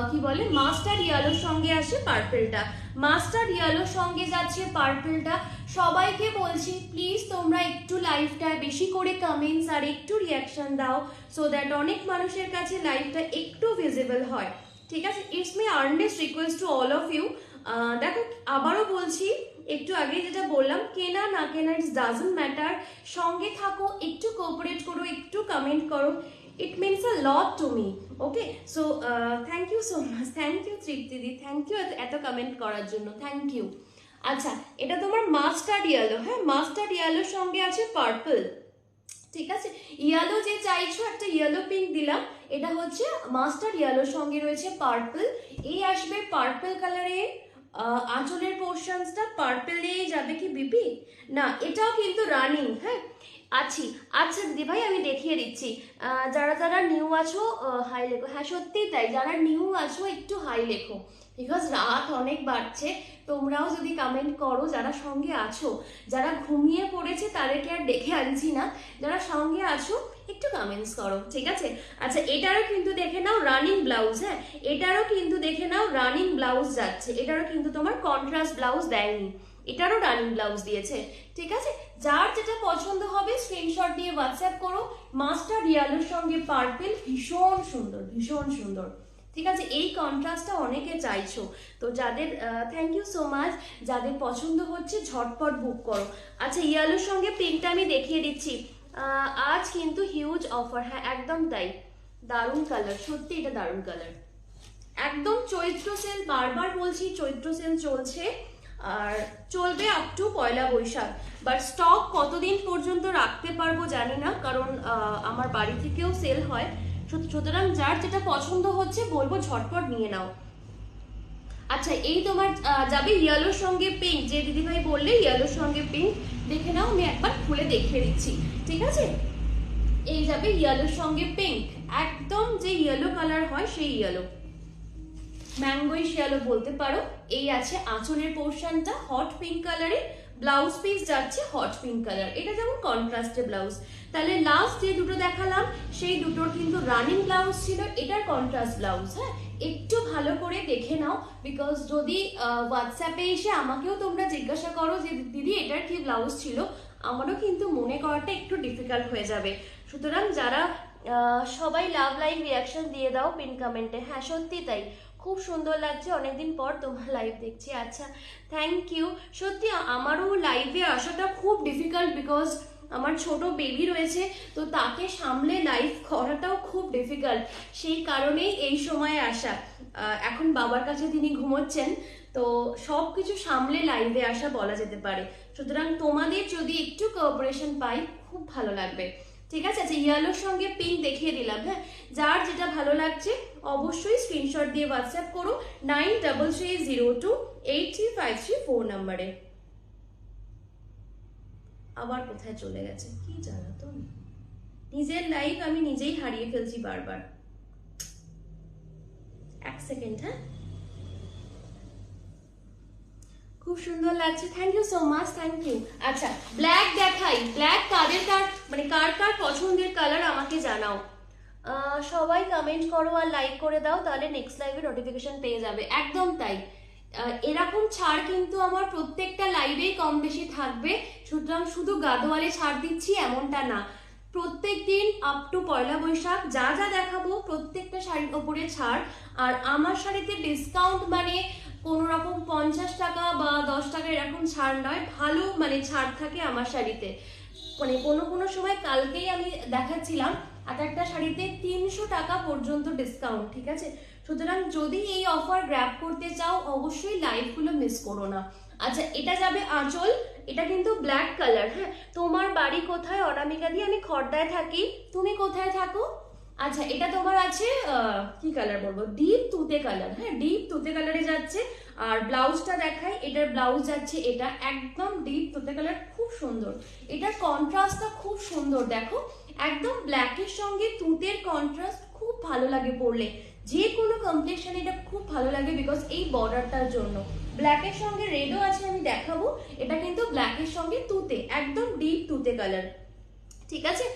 কি বলে মাস্টার্ড ইয়েলোর সঙ্গে আসে পার্পলটা, মাস্টার্ড ইয়েলোর সঙ্গে যাচ্ছে পার্পলটা। সবাইকে বলছি প্লিজ তোমরা একটু লাইভটা বেশি করে কমেন্টস আর একটু রিয়াকশন দাও, সো দ্যাট অনেক মানুষের কাছে লাইভটা একটু ভিজিবল হয়। ঠিক আছে, it's my earnest request to all of you. দেখো আবারও বলছি, একটু আগে যেটা বললাম, কেনা না কেনা ইটস ডাজন্ট ম্যাটার, সঙ্গে থাকো, একটু কোঅপারেট করো, একটু কমেন্ট করো, it means a lot to me. Okay, so thank you so much, thank you তৃপ্তিদি, থ্যাংক ইউ এত কমেন্ট করার জন্য, থ্যাংক ইউ। আচ্ছা, এটা তোমার মাস্টার্ড ইয়েলো, হ্যাঁ মাস্টার্ড ইয়েলোর সঙ্গে আছে পার্পল। ঠিক আছে, ইয়েলো যে চাইছো, একটা ইয়েলো পিঙ্ক দিলাম, এটা হচ্ছে মাস্টার্ড ইয়েলোর সঙ্গে রয়েছে পার্পল। এই আসবে পার্পল কালারে, আঁচলের পোর্শনসটা পার্পল দিয়ে যাবে কি বিপি? না, এটাও কিন্তু রানিং। হ্যাঁ আছি। আচ্ছা দিদি ভাই আমি দেখিয়ে দিচ্ছি, যারা যারা নিউ আছো হাই লেখো। হ্যাঁ সত্যি তাই, যারা নিউ আছো একটু হাই লেখো, বিকজ রাত অনেক বাড়ছে। তোমরাও যদি কমেন্ট করো, যারা সঙ্গে আছো, যারা ঘুমিয়ে পড়েছে তাদেরকে আর ডেকে আনছি না, যারা সঙ্গে আছো একটু কমেন্টস করো। ঠিক আছে, আচ্ছা এটারও কিন্তু দেখে নাও রানিং ব্লাউজ। হ্যাঁ, এটারও কিন্তু দেখে নাও রানিং ব্লাউজ যাচ্ছে, এটারও কিন্তু তোমার কন্ট্রাস্ট ব্লাউজ দেয়নি, এটারও রানিং ব্লাউজ দিয়েছে। ঠিক আছে, যার যেটা পছন্দ হবে স্ক্রিনশট দিয়ে হোয়াটসঅ্যাপ করো। মাস্টার্ড ইয়েলোর সঙ্গে পার্পল, ভীষণ সুন্দর, ভীষণ সুন্দর। ঠিক আছে, এই কন্ট্রাস্টটা অনেকে চাইছো, তো যাদের থ্যাংক ইউ সো মাচ, যাদের পছন্দ হচ্ছে ঝটপট বুক করো। আচ্ছা, ইয়েলোর সঙ্গে পিঙ্কটা আমি দেখিয়ে দিচ্ছি, আজ কিন্তু হিউজ অফার। হ্যাঁ একদম তাই, দারুণ কালার, সত্যি এটা দারুণ কালার, একদম চৈত্র সেল, বারবার বলছি চৈত্র সেল চলছে আর চলবে up to Poila Baishakh. But stock কতদিন পর্যন্ত রাখতে পারবো জানি না, কারণ আমার বাড়ি থেকেও সেল হয়, সুতরাং যার যেটা পছন্দ হচ্ছে বলবো ঝটপট নিয়ে নাও। আচ্ছা, এই তোমার যাবে ইয়েলোর সঙ্গে পিঙ্ক, যে দিদিভাই বললে ইয়েলোর সঙ্গে পিঙ্ক, দেখে নাও, আমি একবার খুলে দেখিয়ে দিচ্ছি। ঠিক আছে, এই যাবে ইয়েলোর সঙ্গে পিঙ্ক, একদম যে ইয়েলো কালার হয় সেই ইয়েলো, ম্যাঙ্গোইশ ইয়েলো বলতে পারো। এই আছে আঁচলের পোর্শনটা হট পিঙ্ক কালারে, ব্লাউজ পিস যাচ্ছে হট পিঙ্ক কালার, এটা যেমন কন্ট্রাস্টে ব্লাউজ। তাহলে লাস্ট যে দুটো দেখালাম সেই দুটোর কিন্তু রানিং ব্লাউজ ছিল, এটার কন্ট্রাস্ট ব্লাউজ। হ্যাঁ, একটু ভালো করে দেখে নাও, বিকজ যদি হোয়াটসঅ্যাপে এসে আমাকেও তোমরা জিজ্ঞাসা করো যে দিদি এটার কি ব্লাউজ ছিল, আমারও কিন্তু মনে করাটা একটু ডিফিকাল্ট হয়ে যাবে। সুতরাং যারা সবাই লাভ লাইক রিয়াকশন দিয়ে দাও পিন কমেন্টে। হ্যাঁ সত্যি তাই, খুব সুন্দর লাগছে, অনেকদিন পর তোমার লাইভ দেখছি। আচ্ছা থ্যাংক ইউ। সত্যি আমারও লাইভে আসাটা খুব ডিফিকাল্ট, বিকজ আমার ছোট বেবি রয়েছে, তো তাকে সামলে লাইভ করাটাও খুব ডিফিকাল্ট, সেই কারণেই এই সময়ে আসা। এখন বাবার কাছে তিনি ঘুমোচ্ছেন, তো সব কিছু সামলে লাইভে আসা বলা যেতে পারে। সুতরাং তোমাদের যদি একটু কোঅপারেশন পাই খুব ভালো লাগবে, ঠিক আছে? আচ্ছা ইয়েলোর সঙ্গে পিঙ্ক দেখিয়ে দিলাম। হ্যাঁ, যার যেটা ভালো লাগছে অবশ্যই স্ক্রিনশট দিয়ে হোয়াটসঅ্যাপ করো 9330283534 নাম্বারে। আবার কোথায় চলে গেছে কি জানো তো, নিজের লাইফ আমি নিজেই হারিয়ে ফেলছি বারবার। এক সেকেন্ড। হ্যাঁ, খুব সুন্দর লাগছে, thank you so much, thank you. আচ্ছা ব্ল্যাক দেখাই, ব্ল্যাক কাদের কার মানে কার কার পছন্দের কালার আমাকে জানাও। সবাই কমেন্ট করো আর লাইক করে দাও, তাহলে নেক্সট লাইভে নোটিফিকেশন পেয়ে যাবে। একদম তাই, এরকম ছাড় কিন্তু আমার প্রত্যেকটা লাইভেই কম বেশি থাকবে, সুতরাং শুধু গাদোয়ালে ছাড় দিচ্ছি এমনটা না। প্রত্যেক দিন আপ টু পয়লা বৈশাখ যা যা দেখাবো প্রত্যেকটা শাড়ির ওপরে ছাড়। আর আমার শাড়িতে ডিসকাউন্ট মানে কোনো রকম 50 টাকা বা 10 টাকা এরকম ছাড় নয়, ভালো মানে ছাড় থাকে আমার শাড়িতে। মানে কোনো কোনো সময় কালকেই আমি দেখাচ্ছিলাম এক একটা শাড়িতে 300 টাকা পর্যন্ত ডিসকাউন্ট, ঠিক আছে? সুতরাং যদি এই অফার গ্র্যাব করতে চাও অবশ্যই লাইভগুলো মিস করো না। আচ্ছা এটা যাবে আঁচল, এটা কিন্তু ব্ল্যাক কালার। হ্যাঁ, তোমার বাড়ি কোথায়? অনামিকা দি, আমি খড়দায় থাকি, তুমি কোথায় থাকো? আচ্ছা এটা তোমার আছে কি কালার বলবো, ডিপ তুতে কালার। হ্যাঁ ডিপ তুতে কালারে যাচ্ছে। আর ব্লাউজটা দেখাই, এটার ব্লাউজ যাচ্ছে এটা একদম ডিপ তুতে কালার, খুব সুন্দর। এটার কন্ট্রাস্টটা খুব সুন্দর, দেখো একদম ব্ল্যাকের সঙ্গে তুতের কন্ট্রাস্ট খুব ভালো লাগে পরলে, যে কোনো কমপ্লেকশন এটা খুব ভালো লাগে, বিকজ এই বর্ডারটার জন্য। ব্ল্যাকের সঙ্গে রেডও আছে, আমি দেখাবো। এটা কিন্তু ব্ল্যাকের সঙ্গে তুতে, একদম ডিপ তুতে কালার, ঠিক আছে?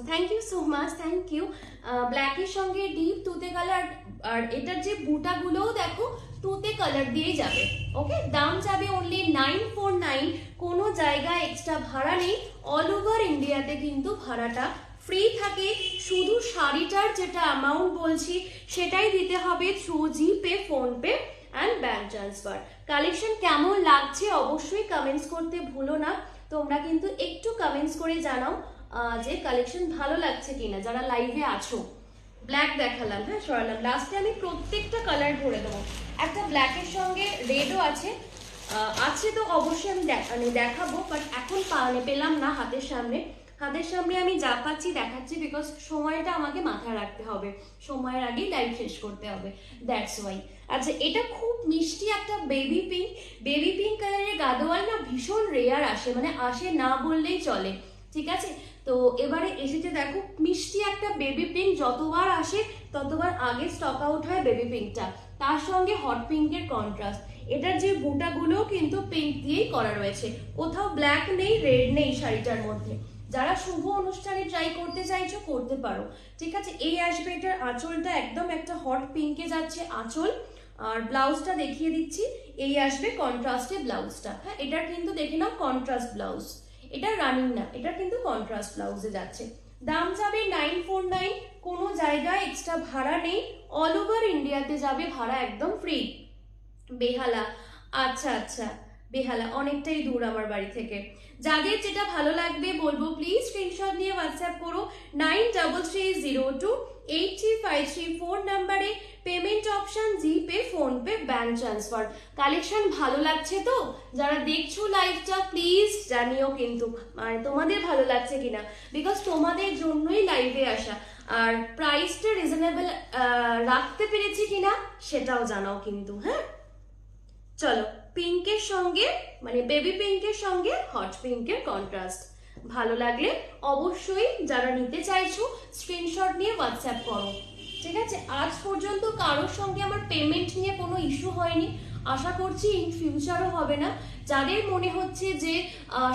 Thank you so much, thank you. ব্ল্যাকের সঙ্গে ডিপ তুতে কালার, আর এটার যে বুটাগুলোও দেখো তুতে কালার দিয়ে যাবে। ওকে, দাম যাবে অনলি 949, কোনো জায়গায় এক্সট্রা ভাড়া নেই, অল ওভার ইন্ডিয়াতে কিন্তু ভাড়াটা ফ্রি থাকে। শুধু শাড়িটার যেটা অ্যামাউন্ট বলছি সেটাই দিতে হবে through GPay, PhonePe and bank transfer. Collection কেমন লাগছে অবশ্যই কমেন্টস করতে ভুলো না। তোমরা কিন্তু একটু কমেন্টস করে জানাও যে কালেকশন ভালো লাগছে কিনা, যারা লাইভে আছো। ব্ল্যাক দেখালাম, হ্যাঁ সরালাম, লাস্টে আমি প্রত্যেকটা কালার ভরে দেবো। একটা ব্ল্যাকের সঙ্গে রেডও আছে, আছে তো অবশ্যই আমি দেখাবো, বাট এখন পেলাম না হাতের সামনে। হাতের সামনে আমি যা পাচ্ছি দেখাচ্ছি, বিকজ সময়টা আমাকে মাথায় রাখতে হবে, সময়ের আগেই লাইভ শেষ করতে হবে, দ্যাটস ওয়াই। আচ্ছা এটা খুব মিষ্টি একটা বেবি পিঙ্ক, বেবি পিঙ্ক কালারের গাদোয়াল না ভীষণ রেয়ার আসে, মানে আসে না বললেই চলে, ঠিক আছে? তো এবারে এসেছে দেখো মিষ্টি একটা বেবি পিঙ্ক, যতবার আসে ততবার আগে স্টক আউট হয় বেবি পিঙ্কটা, তার সঙ্গে হট পিঙ্কের কন্ট্রাস্ট। এটার যে বুটাগুলো কিন্তু পিঙ্ক দিয়েই করা রয়েছে, কোথাও ব্ল্যাক নেই, রেড নেই শাড়িটার মধ্যে। যারা শুভ অনুষ্ঠানে ট্রাই করতে চাইছো করতে পারো, ঠিক আছে? এই আসবে এটার আঁচলটা, একদম একটা হট পিঙ্কে যাচ্ছে আঁচল। আর ব্লাউজটা দেখিয়ে দিচ্ছি, এই আসবে কন্ট্রাস্টে ব্লাউজটা। হ্যাঁ এটার কিন্তু দেখে নাও কন্ট্রাস্ট ব্লাউজ, এটা রানিং না, এটা কিন্তু কন্ট্রাস্ট ব্লাউজে যাচ্ছে। দাম যাবে 949, কোনো জায়গায় এক্সট্রা ভাড়া নেই, অল ওভার ইন্ডিয়াতে যাবে ভাড়া একদম ফ্রি। বেহালা, আচ্ছা আচ্ছা বেহালা অনেকটাই দূর আমার বাড়ি থেকে। যাদের যেটা ভালো লাগবে বলবো প্লিজ স্ক্রিনশট নিয়ে হোয়াটসঅ্যাপ করো 9330283534 নাম্বারে। পেমেন্ট অপশন জিপে, ফোনপে, ব্যাংক ট্রান্সফার। কালেকশন ভালো লাগছে তো? যারা দেখছো লাইভটা প্লিজ জানিও কিন্তু মানে তোমাদের ভালো লাগছে কিনা, বিকজ তোমাদের জন্যই লাইভে আসা। আর প্রাইসটা রিজনেবল রাখতে পেরেছি কিনা সেটাও জানাও কিন্তু। হ্যাঁ চলো, পিঙ্কের সঙ্গে মানে বেবি পিঙ্কের সঙ্গে হট পিঙ্কের কন্ট্রাস্ট ভালো লাগলে অবশ্যই যারা নিতে চাইছো স্ক্রিনশট নিয়ে হোয়াটসঅ্যাপ করো, ঠিক আছে? আজ পর্যন্ত কারোর সঙ্গে আমার পেমেন্ট নিয়ে কোনো ইস্যু হয়নি, আশা করছি ইন ফিউচারও হবে না। যাদের মনে হচ্ছে যে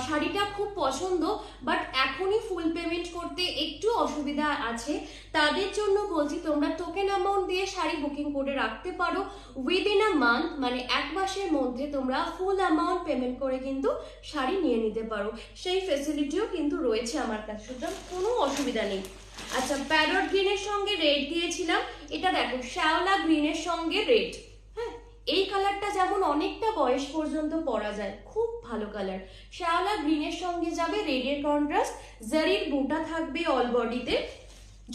শাড়িটা খুব পছন্দ বাট এখনই ফুল পেমেন্ট করতে একটু অসুবিধা আছে, তাদের জন্য বলছি তোমরা টোকেন অ্যামাউন্ট দিয়ে শাড়ি বুকিং করে রাখতে পারো। উইদিন আ মান্থ মানে এক মাসের মধ্যে তোমরা ফুল অ্যামাউন্ট পেমেন্ট করে কিন্তু শাড়ি নিয়ে নিতে পারো, সেই ফেসিলিটিও কিন্তু রয়েছে আমার কাছে, সুতরাং কোনো অসুবিধা নেই। আচ্ছা, প্যারট গ্রিনের সঙ্গে রেড দিয়েছিলাম, এটা দেখো শ্যাওলা গ্রিনের সঙ্গে রেড। হ্যাঁ, এই কালারটা যেমন অনেকটা বয়স পর্যন্ত পরা যায়, খুব ভালো কালার। শ্যাওলা গ্রিনের সঙ্গে যাবে রেডের কন্ট্রাস্ট, জারির বুটা থাকবে অল বডিতে।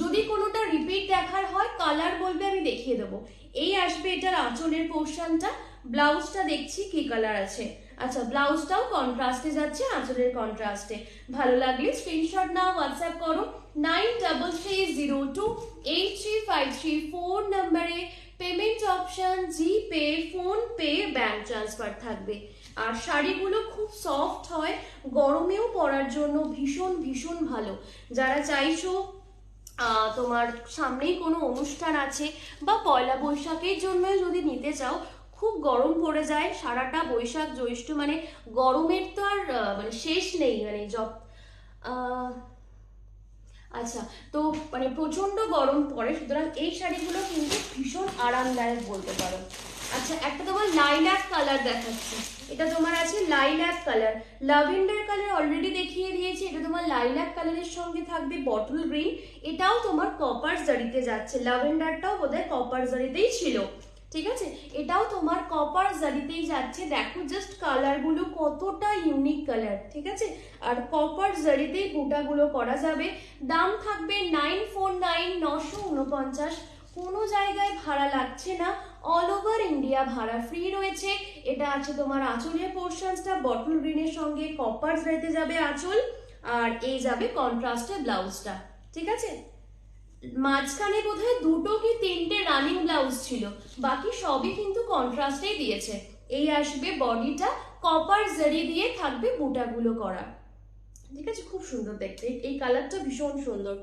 যদি কোনোটা রিপিট দেখার হয় কালার বলবে, আমি দেখিয়ে দেবো। এই আসবে এটার আঁচলের পোর্শনটা। ব্লাউজটা দেখছি কি কালার আছে। আচ্ছা, ব্লাউজটাও কন্ট্রাস্টে যাচ্ছে, আঁচলের কন্ট্রাস্টে। ভালো লাগলে স্ক্রিনশট নাও, হোয়াটসঅ্যাপ করো 9330283534 নম্বরে। পেমেন্ট অপশন জিপে, ফোন পে, ব্যাংক ট্রান্সফার থাকবে। আর শাড়িগুলো খুব সফট হয়, গরমেও পরার জন্য ভীষণ ভীষণ ভালো। যারা চাইছো তোমার সামনেই কোনো অনুষ্ঠান আছে বা পয়লা বৈশাখের জন্য যদি নিতে চাও, খুব গরম পড়ে যায় সারাটা বৈশাখ জ্যৈষ্ঠ, মানে গরমের তো আর মানে শেষ নেই, মানে আচ্ছা, তো মানে প্রচন্ড গরম পড়ে, সুতরাং এই শাড়িগুলো কিন্তু ভীষণ আরামদায়ক বলতে পারো। আচ্ছা, একটা তোমার লাইল্যাক কালার দেখাচ্ছি। এটা তোমার আছে lilac colour, lavender colour already দেখিয়ে দিয়েছি। এটা তোমার লাইল্যাক কালারের সঙ্গে থাকবে বটল গ্রিন, এটাও তোমার কপার জারিতে যাচ্ছে। ল্যাভেন্ডারটাও বোধহয় কপার জারিতেই ছিল, ঠিক আছে? এটাও তোমার কপার জারিতেই যাচ্ছে। দেখো জাস্ট কালারগুলো কতটা ইউনিক কালার, ঠিক আছে? আর কপার জারিতেই বুটাগুলো করা যাবে। দাম থাকবে 949, 949। কোনো জায়গায় ভাড়া লাগছে না, অল ওভার ইন্ডিয়া ভাড়া ফ্রি রয়েছে। এটা আছে তোমার আঁচলের পোর্শনসটা বটল গ্রিনের সঙ্গে কপার জারিতে যাবে আঁচল, আর এই যাবে কন্ট্রাস্টে ব্লাউজটা, ঠিক আছে? মাঝখানে বোধহয় দুটো কি তিনটে রানিং ব্লাউজ ছিল, বাকি সবই কিন্তু কন্ট্রাস্টেই দিয়েছে। এই আসবে বডিটা, কপার জারি দিয়ে থাকবে বুটাগুলো করা, ঠিক আছে? খুব সুন্দর দেখতে, এই কালারটা ভীষণ সুন্দর,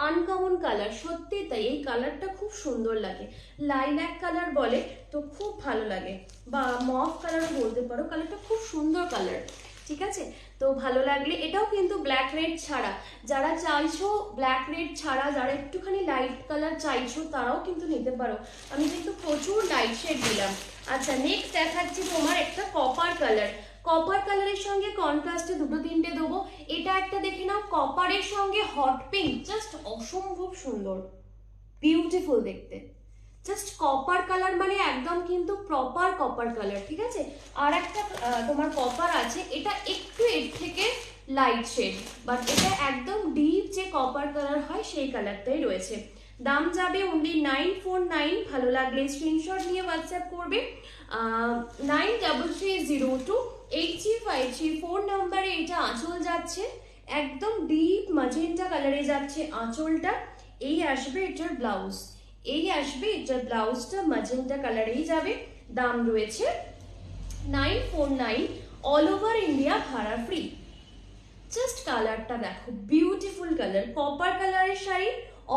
আনকমন কালার, সত্যি তাই। এই কালারটা খুব সুন্দর লাগে, লাইল্যাক কালার বলে তো খুব ভালো লাগে, বা মফ কালারও বলতে পারো। কালারটা খুব সুন্দর কালার, ঠিক আছে? তো ভালো লাগলে, এটাও কিন্তু ব্ল্যাক রেড ছাড়া, যারা চাইছো ব্ল্যাক রেড ছাড়া, যারা একটুখানি লাইট কালার চাইছো তারাও কিন্তু নিতে পারো। আমি কিন্তু প্রচুর লাইট শেড দিলাম। আচ্ছা, নেক্সট দেখাচ্ছি তোমার একটা কপার কালার। কপার কালারের সঙ্গে কন্ট্রাস্টে দুটো তিনটে দেবো। এটা একটা দেখে নাও, কপারের সঙ্গে হট পিঙ্ক, জাস্ট অসম্ভব সুন্দর, বিউটিফুল দেখতে। জাস্ট কপার কালার মানে একদম কিন্তু প্রপার কপার কালার, ঠিক আছে? আর একটা তোমার কপার আছে, এটা একটু এর থেকে লাইট শেড, বাট এটা একদম ডিপ যে কপার কালার হয় সেই কালারটাই রয়েছে। দাম যাবে অনলি 949। ভালো লাগলে স্ক্রিনশট নিয়ে হোয়াটসঅ্যাপ করবে 9330283534 নম্বরে। এটা আঁচল যাচ্ছে, একদম ডিপ ম্যাজেন্টা কালারে যাচ্ছে আঁচলটা। এই আসবে এটার ব্লাউজ, এই আসবে এটার ব্লাউজটা ম্যাজেন্টা কালারেই যাবে। দাম রয়েছে 949, অল ওভার ইন্ডিয়া ভাড়া ফ্রি। জাস্ট কালারটা দেখো, বিউটিফুল কালার, কপার কালারের শাড়ি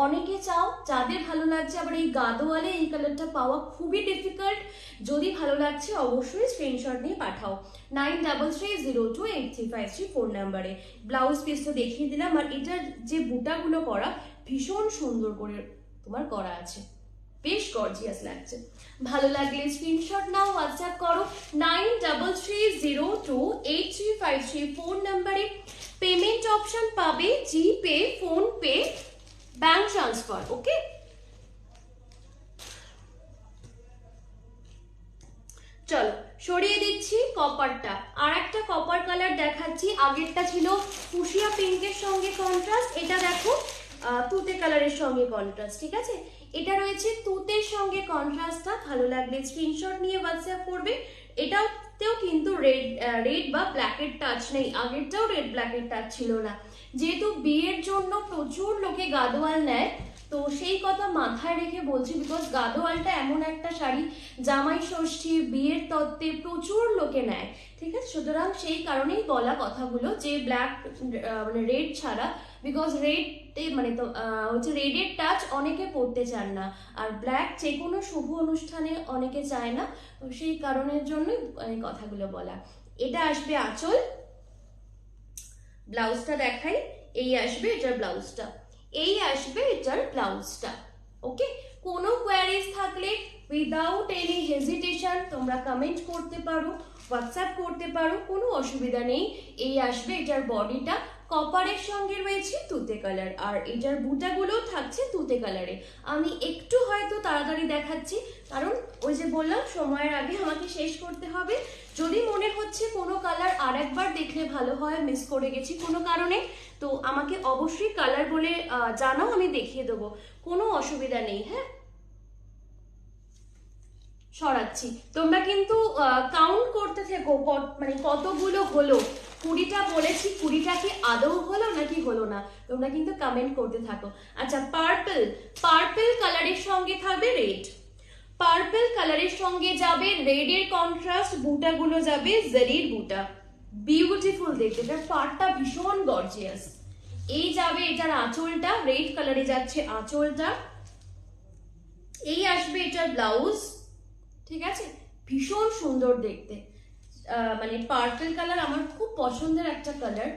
অনেকে চাও, যাদের ভালো লাগছে। আবার এই গাদোয়ালে এই কালারটা পাওয়া খুবই ডিফিকাল্ট। যদি ভালো লাগছে অবশ্যই স্ক্রিনশট নিয়ে পাঠাও 9330283534 নাম্বারে। ব্লাউজ পিস তো দেখিয়ে দিলাম, আর এটার যে বুটাগুলো করা ভীষণ সুন্দর করে তোমার করা আছে, বেশ গর্জিয়াস লাগছে। ভালো লাগলে স্ক্রিনশট নাও, হোয়াটসঅ্যাপ করো 9330283534 নাম্বারে। পেমেন্ট অপশন পাবে জিপে, ফোন পে, ব্যাংক ট্রান্সফার, ওকে? চলো সরিয়ে দিচ্ছি কপারটা, আর একটা কপার কালার দেখাচ্ছি। আগেরটা ছিল ফুশিয়া পিঙ্কের সঙ্গে কন্ট্রাস্ট, এটা দেখো তুতে কালারের সঙ্গে কন্ট্রাস্ট, ঠিক আছে? এটা রয়েছে তুতের সঙ্গে কন্ট্রাস্টটা। ভালো লাগলে স্ক্রিনশট নিয়ে হোয়াটসঅ্যাপ করবে। এটাতেও কিন্তু রেড বা ব্ল্যাকের টাচ নেই, আগেরটাও রেড ব্ল্যাকের টাচ ছিল না। যেহেতু বিয়ের জন্য প্রচুর লোকে গাদোয়াল নেয়, তো সেই কথা মাথায় রেখে বলছি, বিকজ গাদোয়ালটা এমন একটা শাড়ি জামাই ষষ্ঠী বিয়ের তত্ত্বে প্রচুর লোকে নেয়, ঠিক আছে? সুতরাং সেই কারণেই বলা কথাগুলো, যে ব্ল্যাক মানে রেড ছাড়া, বিকজ রেড মানে তো হচ্ছে রেডের টাচ অনেকে পরতে চান না, আর ব্ল্যাক যে কোনো শুভ অনুষ্ঠানে অনেকে চায় না, তো সেই কারণের জন্যই কথাগুলো বলা। এটা আসবে আঁচল, ব্লাউজটা দেখাই। এই আসবে এটার ব্লাউজটা, এই আসবে এটার ব্লাউজটা, ওকে? কোনো কোয়ারিজ থাকলে উইদাউট এনি হেজিটেশন তোমরা কমেন্ট করতে পারো, হোয়াটসঅ্যাপ করতে পারো, কোনো অসুবিধা নেই। এই আসবে, এটার বডিটা কপারের সঙ্গে রয়েছে তুতে কালার, আর এটার বুটাগুলো থাকছে তুতে কালারে। আমি একটু হয়তো তাড়াতাড়ি দেখাচ্ছি, কারণ ওই যে বললাম সময়ের আগে আমাকে শেষ করতে হবে। যদি মনে হচ্ছে কোনো কালার আর একবার দেখলে ভালো হয়, মিস করে গেছি কোনো কারণে, তো আমাকে অবশ্যই কালার বলে জানাও, আমি দেখিয়ে দেবো, কোনো অসুবিধা নেই। হ্যাঁ, সরাচ্ছি, তোমরা কিন্তু কাউন্ট করতে থেকো, মানে কতগুলো হলো। 20টা বলেছি, 20টা কি আদৌ হলো নাকি হলো না, তোমরা কিন্তু কমেন্ট করতে থাকো। আচ্ছা, পার্পল, পার্পল কালারের সঙ্গে থাকবে রেড, পার্পল কালারের সঙ্গে যাবে রেডের কন্ট্রাস্ট, বুটাগুলো যাবে জারির বুটা, বিউটিফুল দেখতে, এটার পার্টটা ভীষণ গর্জিয়াস। এই যাবে এটার আঁচলটা, রেড কালারে যাচ্ছে আঁচলটা, এই আসবে এটার ব্লাউজ, ঠিক আছে, ভীষণ সুন্দর দেখতে। মানে পার্পল কালার আমার খুব পছন্দের একটা কালার,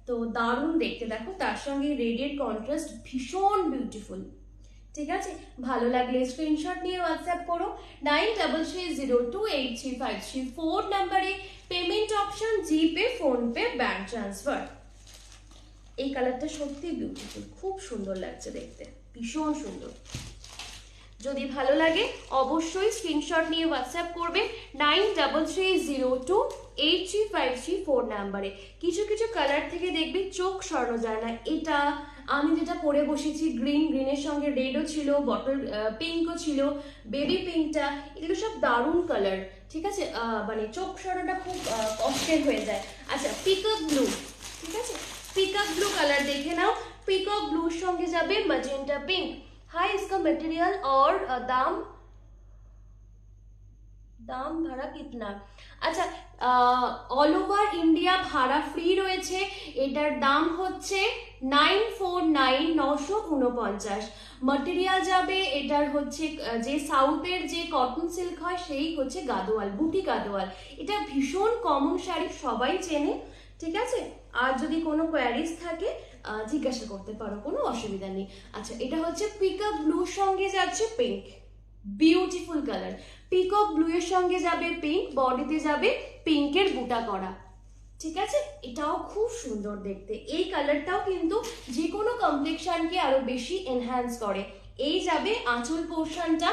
তো দারুণ দেখতে, দেখো তার সঙ্গে রেডের কন্ট্রাস্ট ভীষণ বিউটিফুল। ঠিক আছে, ভালো লাগলে স্ক্রিনশট নিয়ে হোয়াটসঅ্যাপ করো 93028353 নাম্বারে। পেমেন্ট অপশন জিপে, ফোনপে, ব্যাংক ট্রান্সফার। এই কালারটা সত্যি বিউটিফুল, খুব সুন্দর লাগছে দেখতে, ভীষণ সুন্দর। যদি ভালো লাগে অবশ্যই স্ক্রিনশট নিয়ে হোয়াটসঅ্যাপ করবে 93028353 নাম্বারে। কিছু কিছু কালার থেকে দেখবে চোখ সরানো যায় না। এটা আমি যেটা পরে বসেছি গ্রিন, গ্রিনের সঙ্গে রেডও ছিল, বটল পিঙ্কও ছিল, বেবি পিঙ্কটা, এগুলো সব দারুণ কালার। ঠিক আছে, মানে চোখ সরানোটা খুব কষ্টের হয়ে যায়। আচ্ছা, পিকক ব্লু, ঠিক আছে, পিকক ব্লু কালার দেখে নাও। পিকক ব্লুর সঙ্গে যাবে ম্যাজেন্টা पिंक। हाय, इसका मटेरियल और দাম ভাড়া কিতনা? আচ্ছা, অল ওভার ইন্ডিয়া ভাড়া ফ্রি রয়েছে। এটার দাম হচ্ছে 949949। মটেরিয়াল যাবে এটার হচ্ছে যে সাউথের যে কটন সিল্ক হয় সেই হচ্ছে গাদোয়াল, বুটি গাদোয়াল। এটা ভীষণ কমন শাড়ি, সবাই চেনে। ঠিক আছে, আর যদি কোনো কোয়ারিজ থাকে জিজ্ঞাসা করতে পারো, কোনো অসুবিধা নেই। আচ্ছা, এটা হচ্ছে পিকক ব্লুর সঙ্গে যাচ্ছে pink, beautiful colour. Peacock blue এর সঙ্গে যাবে পিঙ্ক, বডিতে যাবে পিঙ্কের বুটা করা। ঠিক আছে, এটাও খুব সুন্দর দেখতে। এই কালারটাও কিন্তু যে কোনো কমপ্লেক্সনকে আরো বেশি এনহ্যান্স করে। এই যাবে আঁচল পোর্শনটা।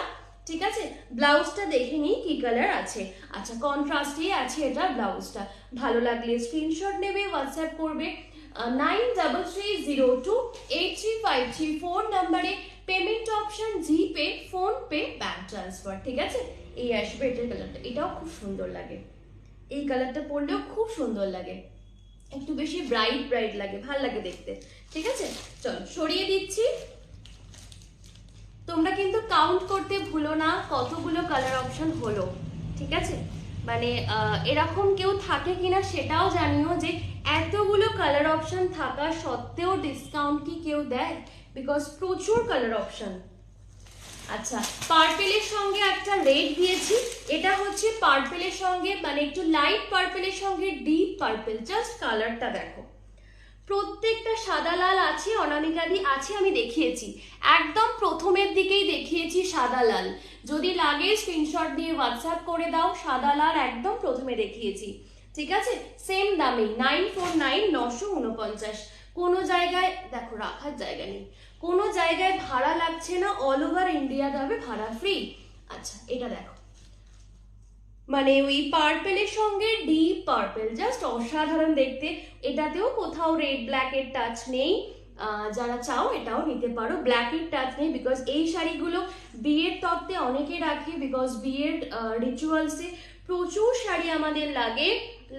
ঠিক আছে, ব্লাউজটা দেখে নিই কি কালার আছে। আচ্ছা, কন্ট্রাস্টই আছে এটা ব্লাউজটা। ভালো লাগলে স্ক্রিনশট নেবে, হোয়াটসঅ্যাপ করবে 9303028353 নাম্বারে। পেমেন্ট অপশন জিপে, ফোনপে, ব্যাংক ট্রান্সফার। ঠিক আছে, এই আসবে এটার কালারটা, এটাও খুব সুন্দর লাগে। এই কালারটা পরলেও খুব সুন্দর লাগে, একটু বেশি ব্রাইট ব্রাইট লাগে, ভাল লাগে দেখতে। ঠিক আছে, চলো সরিয়ে দিচ্ছি। তোমরা কিন্তু কাউন্ট করতে ভুলো না কতগুলো কালার অপশন হলো। ঠিক আছে, মানে এরকম কেউ থাকে কিনা সেটাও জানিও, যে এতগুলো কালার অপশন থাকা সত্ত্বেও ডিসকাউন্ট কি কেউ দেয়? বিকজ প্রচুর কালার অপশন। আচ্ছা, পার্পেলের সঙ্গে একটা রেড দিয়েছি, এটা হচ্ছে পার্পেলের সঙ্গে, মানে একটু লাইট পার্পেলের সঙ্গে ডিপ পার্পেল। জাস্ট কালারটা দেখো, প্রত্যেকটা সাদা লাল আছে, অনামিকাদি আছে, আমি দেখিয়েছি একদম প্রথমের দিকেই দেখিয়েছি সাদা লাল। যদি লাগে স্ক্রিনশট দিয়ে হোয়াটসঅ্যাপ করে দাও, সাদা লাল একদম প্রথমে দেখিয়েছি। ঠিক আছে, সেম দামেই 949949। কোনো জায়গায় দেখো রাখার জায়গা নেই, কোনো জায়গায় ভাড়া লাগছে না, অল ওভার ইন্ডিয়া যাবে ভাড়া ফ্রি। আচ্ছা, এটা দেখো, মানে ওই পার্পেলের সঙ্গে ডিপ পার্পেল, জাস্ট অসাধারণ দেখতে। এটাতেও কোথাও রেড ব্ল্যাকের টাচ নেই, যারা চাও এটাও নিতে পারো, ব্ল্যাকের টাচ নেই। বিকজ এই শাড়িগুলো বিয়ের তত্ত্বে অনেকে রাখে, বিকজ বিয়ের রিচুয়ালসে প্রচুর শাড়ি আমাদের লাগে।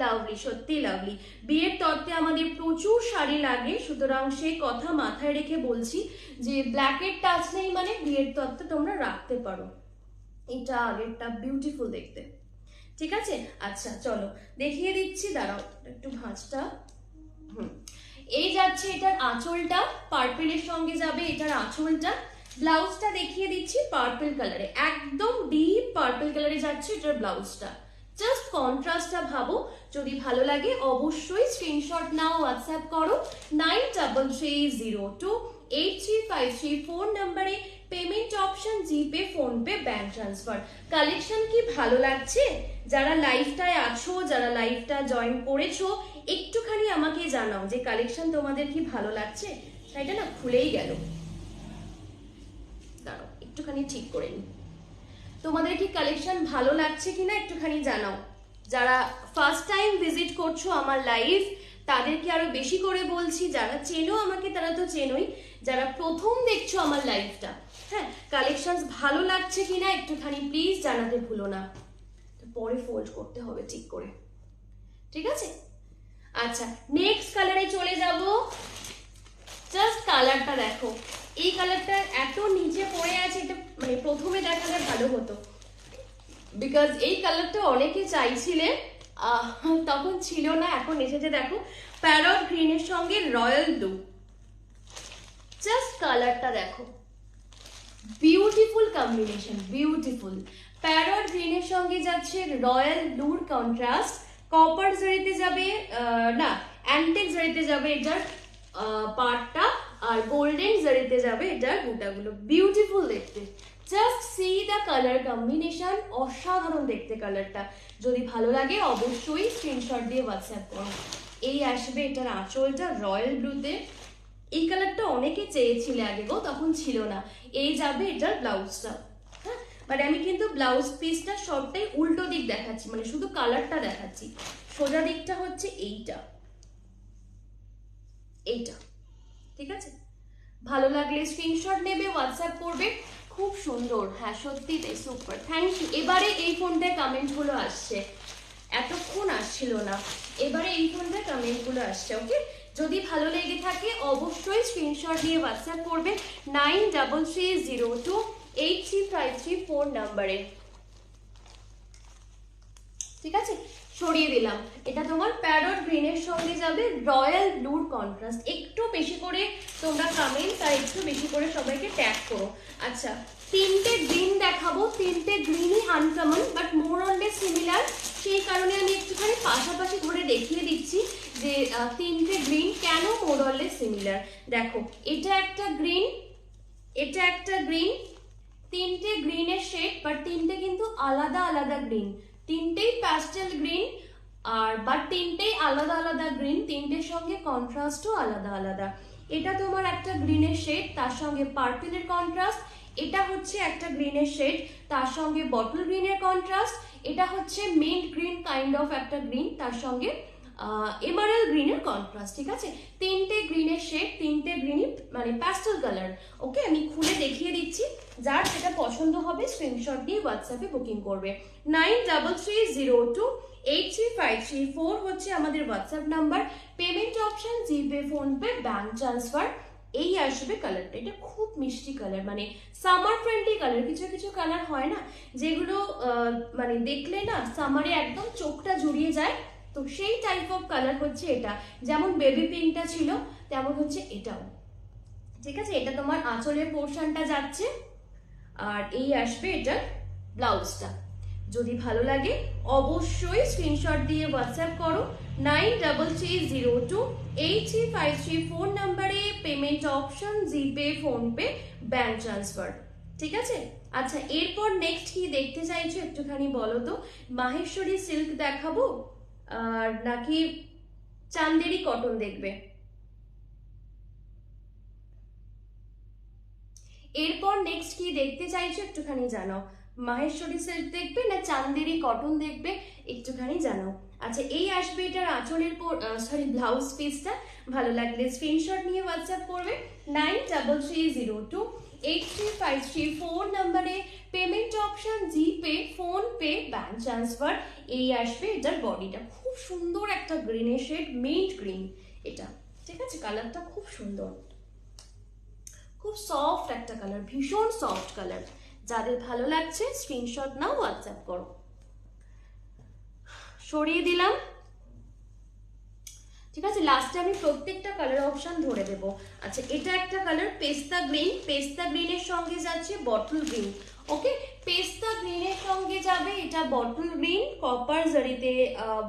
লাভলি, সত্যি লাভলি, বিয়ের তত্ত্বে আমাদের প্রচুর শাড়ি লাগে, সুতরাং সে কথা মাথায় রেখে বলছি যে ব্ল্যাকের টাচ নেই মানে বিয়ের তত্ত্বে তোমরা রাখতে পারো। এটা আগেরটা বিউটিফুল দেখতে। ঠিক আছে, আচ্ছা চলো দেখিয়ে দিচ্ছি, দাঁড়াও একটু ভাঁজটা। এই যাচ্ছে এটার আঁচলটা, পার্পেলের সঙ্গে যাবে এটার আঁচলটা। ব্লাউজটা দেখিয়ে দিচ্ছি পার্পল কালারে, একদম ডিপ পার্পল কালারে যাচ্ছে এটার ব্লাউজটা। জাস্ট কন্ট্রাস্টটা ভাবো। যদি ভালো লাগে অবশ্যই স্ক্রিনশট নাও, হোয়াটসঅ্যাপ করো 9330283534 নাম্বারে। পেমেন্ট অপশন জিপে, ফোনপে, ব্যাংক ট্রান্সফার। কালেকশন কি ভালো লাগছে? যারা লাইভটায় আছো, যারা লাইভটা জয়েন করেছো, একটুখানি আমাকে জানাও যে কালেকশন তোমাদের কি ভালো লাগছে। এটা না খুলেই গেল, দাঁড়াও একটুখানি ঠিক করে নি। তোমাদের কি কালেকশন ভালো লাগছে কিনা একটুখানি জানাও। যারা ফার্স্ট টাইম ভিজিট করছো আমার লাইভ, তাদেরকে আরো বেশি করে বলছি, যারা চেনো আমাকে তারা তো চেনোই, যারা প্রথম দেখছো আমার লাইভটা, হ্যাঁ, কালেকশন ভালো লাগছে কিনা একটুখানি প্লিজ জানাতে ভুলো না। পরে ফোল্ড করতে হবে ঠিক করে, ঠিক আছে? আচ্ছা, নেক্সট কালারে চলে যাব। জাস্ট কালারটা দেখো, এই কালারটা এত নিচে পড়ে আছে, এটা মানে প্রথমে দেখালে ভালো হতো, বিকজ এই কালারটা অনেকে চাইছিলে, তখন ছিল না, এখন এসেছে। দেখো প্যারট গ্রিনের সঙ্গে রয়্যাল ব্লু, জাস্ট কালারটা দেখো, বিউটিফুল কম্বিনেশন, বিউটিফুল। প্যারট গ্রিনের সঙ্গে যাচ্ছে রয়্যাল ব্লুর কন্ট্রাস্ট, কপার জরিতে যাবে, না অ্যান্টিক জরিতে যাবে এটার পার্টটা, আর গোল্ডেন জরিতে যাবে এটার বুটাগুলো। বিউটিফুল দেখতে, just see the colour combination, অসাধারণ দেখতে কালারটা। যদি ভালো লাগে অবশ্যই স্ক্রিনশট দিয়ে হোয়াটসঅ্যাপ করো। এই আসবে এটার আঁচলটা রয়্যাল ব্লুতে, এই কালারটা অনেকে চেয়েছিলে আগে গো, তখন ছিল না। এই যাবে এটার ব্লাউজটা, হ্যাঁ, বাট আমি কিন্তু ব্লাউজ পিসটা সবটাই উল্টো দিক দেখাচ্ছি, মানে শুধু কালারটা দেখাচ্ছি। সোজা দিকটা হচ্ছে এইটা, এইটা, ঠিক আছে? ভালো লাগলে স্ক্রিনশট নেবে, হোয়াটসঅ্যাপ করবে। খুব সুন্দর, হ্যাঁ সত্যি তাই, সুপার, থ্যাংক ইউ। এবারে এই ফোনটায় কমেন্টগুলো আসছে, এতক্ষণ আসছিল না, এবারে এই ফোনটায় কমেন্টগুলো আসছে। ওকে, যদি ভালো লেগে থাকে অবশ্যই স্ক্রিনশট দিয়ে হোয়াটসঅ্যাপ করবে 9330283534 নাম্বারে, ঠিক আছে? সরিয়ে দিলাম। এটা তোমার প্যারট গ্রিনের সঙ্গে যাবে রয়্যাল ব্লুর কন্ট্রাস্ট। একটু বেশি করে তোমরা কমেন্ট আর একটু বেশি করে সবাইকে ট্যাগ করো। আচ্ছা, তিনটে গ্রিন দেখাবো, তিনটে গ্রিনই uncommon but more on less similar, সেই কারণে আমি একটুখানি পাশাপাশি ধরে দেখিয়ে দিচ্ছি যে তিনটে গ্রিন কেন মোর অন লেস সিমিলার। দেখো এটা একটা গ্রিন, এটা একটা গ্রিন, তিনটে গ্রিনের শেড বাট তিনটে কিন্তু আলাদা আলাদা গ্রিন, তিনটেই প্যাস্টেল গ্রিন, আর বাট তিনটেই আলাদা আলাদা গ্রিন, তিনটের সঙ্গে কন্ট্রাস্টও আলাদা আলাদা। এটা তোমার একটা গ্রিনের শেড, তার সঙ্গে পার্পলের কন্ট্রাস্ট। এটা হচ্ছে একটা গ্রিনের শেড, তার সঙ্গে বটল গ্রিনের কন্ট্রাস্ট। এটা হচ্ছে মিন্ট গ্রিন কাইন্ড অফ একটা গ্রিন, তার সঙ্গে এমারেল গ্রিনের কন্ট্রাস্ট, ঠিক আছে? তিনটে গ্রিনের শেড, তিনটে গ্রিনই মানে প্যাস্টেল কালার। ওকে, আমি খুলে দেখিয়ে দিচ্ছি, যার যেটা পছন্দ হবে স্ক্রিনশট দিয়ে হোয়াটসঅ্যাপে বুকিং করবে। 9330283534 হচ্ছে আমাদের হোয়াটসঅ্যাপ নাম্বার। পেমেন্ট অপশন জিপে, ফোনপে, ব্যাংক ট্রান্সফার। এই আসবে কালারটা, এটা খুব মিষ্টি কালার, মানে সামার ফ্রেন্ডলি কালার। কিছু কিছু কালার হয় না যেগুলো মানে দেখলে না সামারে একদম চোখটা জুড়িয়ে যায়, তো সেই টাইপ অফ কালার হচ্ছে এটা। যেমন বেবি পিঙ্কটা ছিল তেমন হচ্ছে এটাও, ঠিক আছে? এটা তোমার আঁচলের পোর্শনটা যাচ্ছে, আর এই আসবে এটার ব্লাউজটা। যদি ভালো লাগে অবশ্যই স্ক্রিনশট দিয়ে হোয়াটসঅ্যাপ করো 9330283534 নাম্বারে। পেমেন্ট অপশন জিপে, ফোনপে, ব্যাংক ট্রান্সফার, ঠিক আছে? আচ্ছা, এরপর নেক্সট কি দেখতে চাইছো একটুখানি বলো তো। মাহেশ্বরী সিল্ক দেখাবো আর নাকি চান্দেরি কটন দেখবে? এরপর নেক্সট কি দেখতে চাইছো একটুখানি জানাও। মাহেশ্বরী সিল্ক দেখবে না চান্দেরি কটন দেখবে একটুখানি জানাও। আচ্ছা, এই আসবে এটার আঁচলের ব্লাউজ পিসটা। ভালো লাগলে স্ক্রিনশট নিয়ে হোয়াটসঅ্যাপ করবে 9330283534 নাম্বারে। পেমেন্ট অপশন জিপে, ফোনপে, ব্যাংক ট্রান্সফার। এই আসবে এটার বডিটা, খুব সুন্দর একটা গ্রিনের শেড, মিন্ট গ্রিন এটা, ঠিক আছে? কালারটা খুব সুন্দর, খুব সফট একটা কালার, ভীষণ সফট কালার। যাদের ভালো লাগছে স্ক্রিনশট নাও, হোয়াটসঅ্যাপ করো। সরিয়ে দিলাম, ঠিক আছে? লাস্টে আমি প্রত্যেকটা কালার অপশন ধরে দেবো। আচ্ছা, এটা একটা কালার পেস্তা গ্রিন, পেস্তা গ্রিনের সঙ্গে যাচ্ছে বটল গ্রিন। ওকে, পেস্তা গ্রিনের সঙ্গে যাবে এটা বটল গ্রিন, কপার জারিতে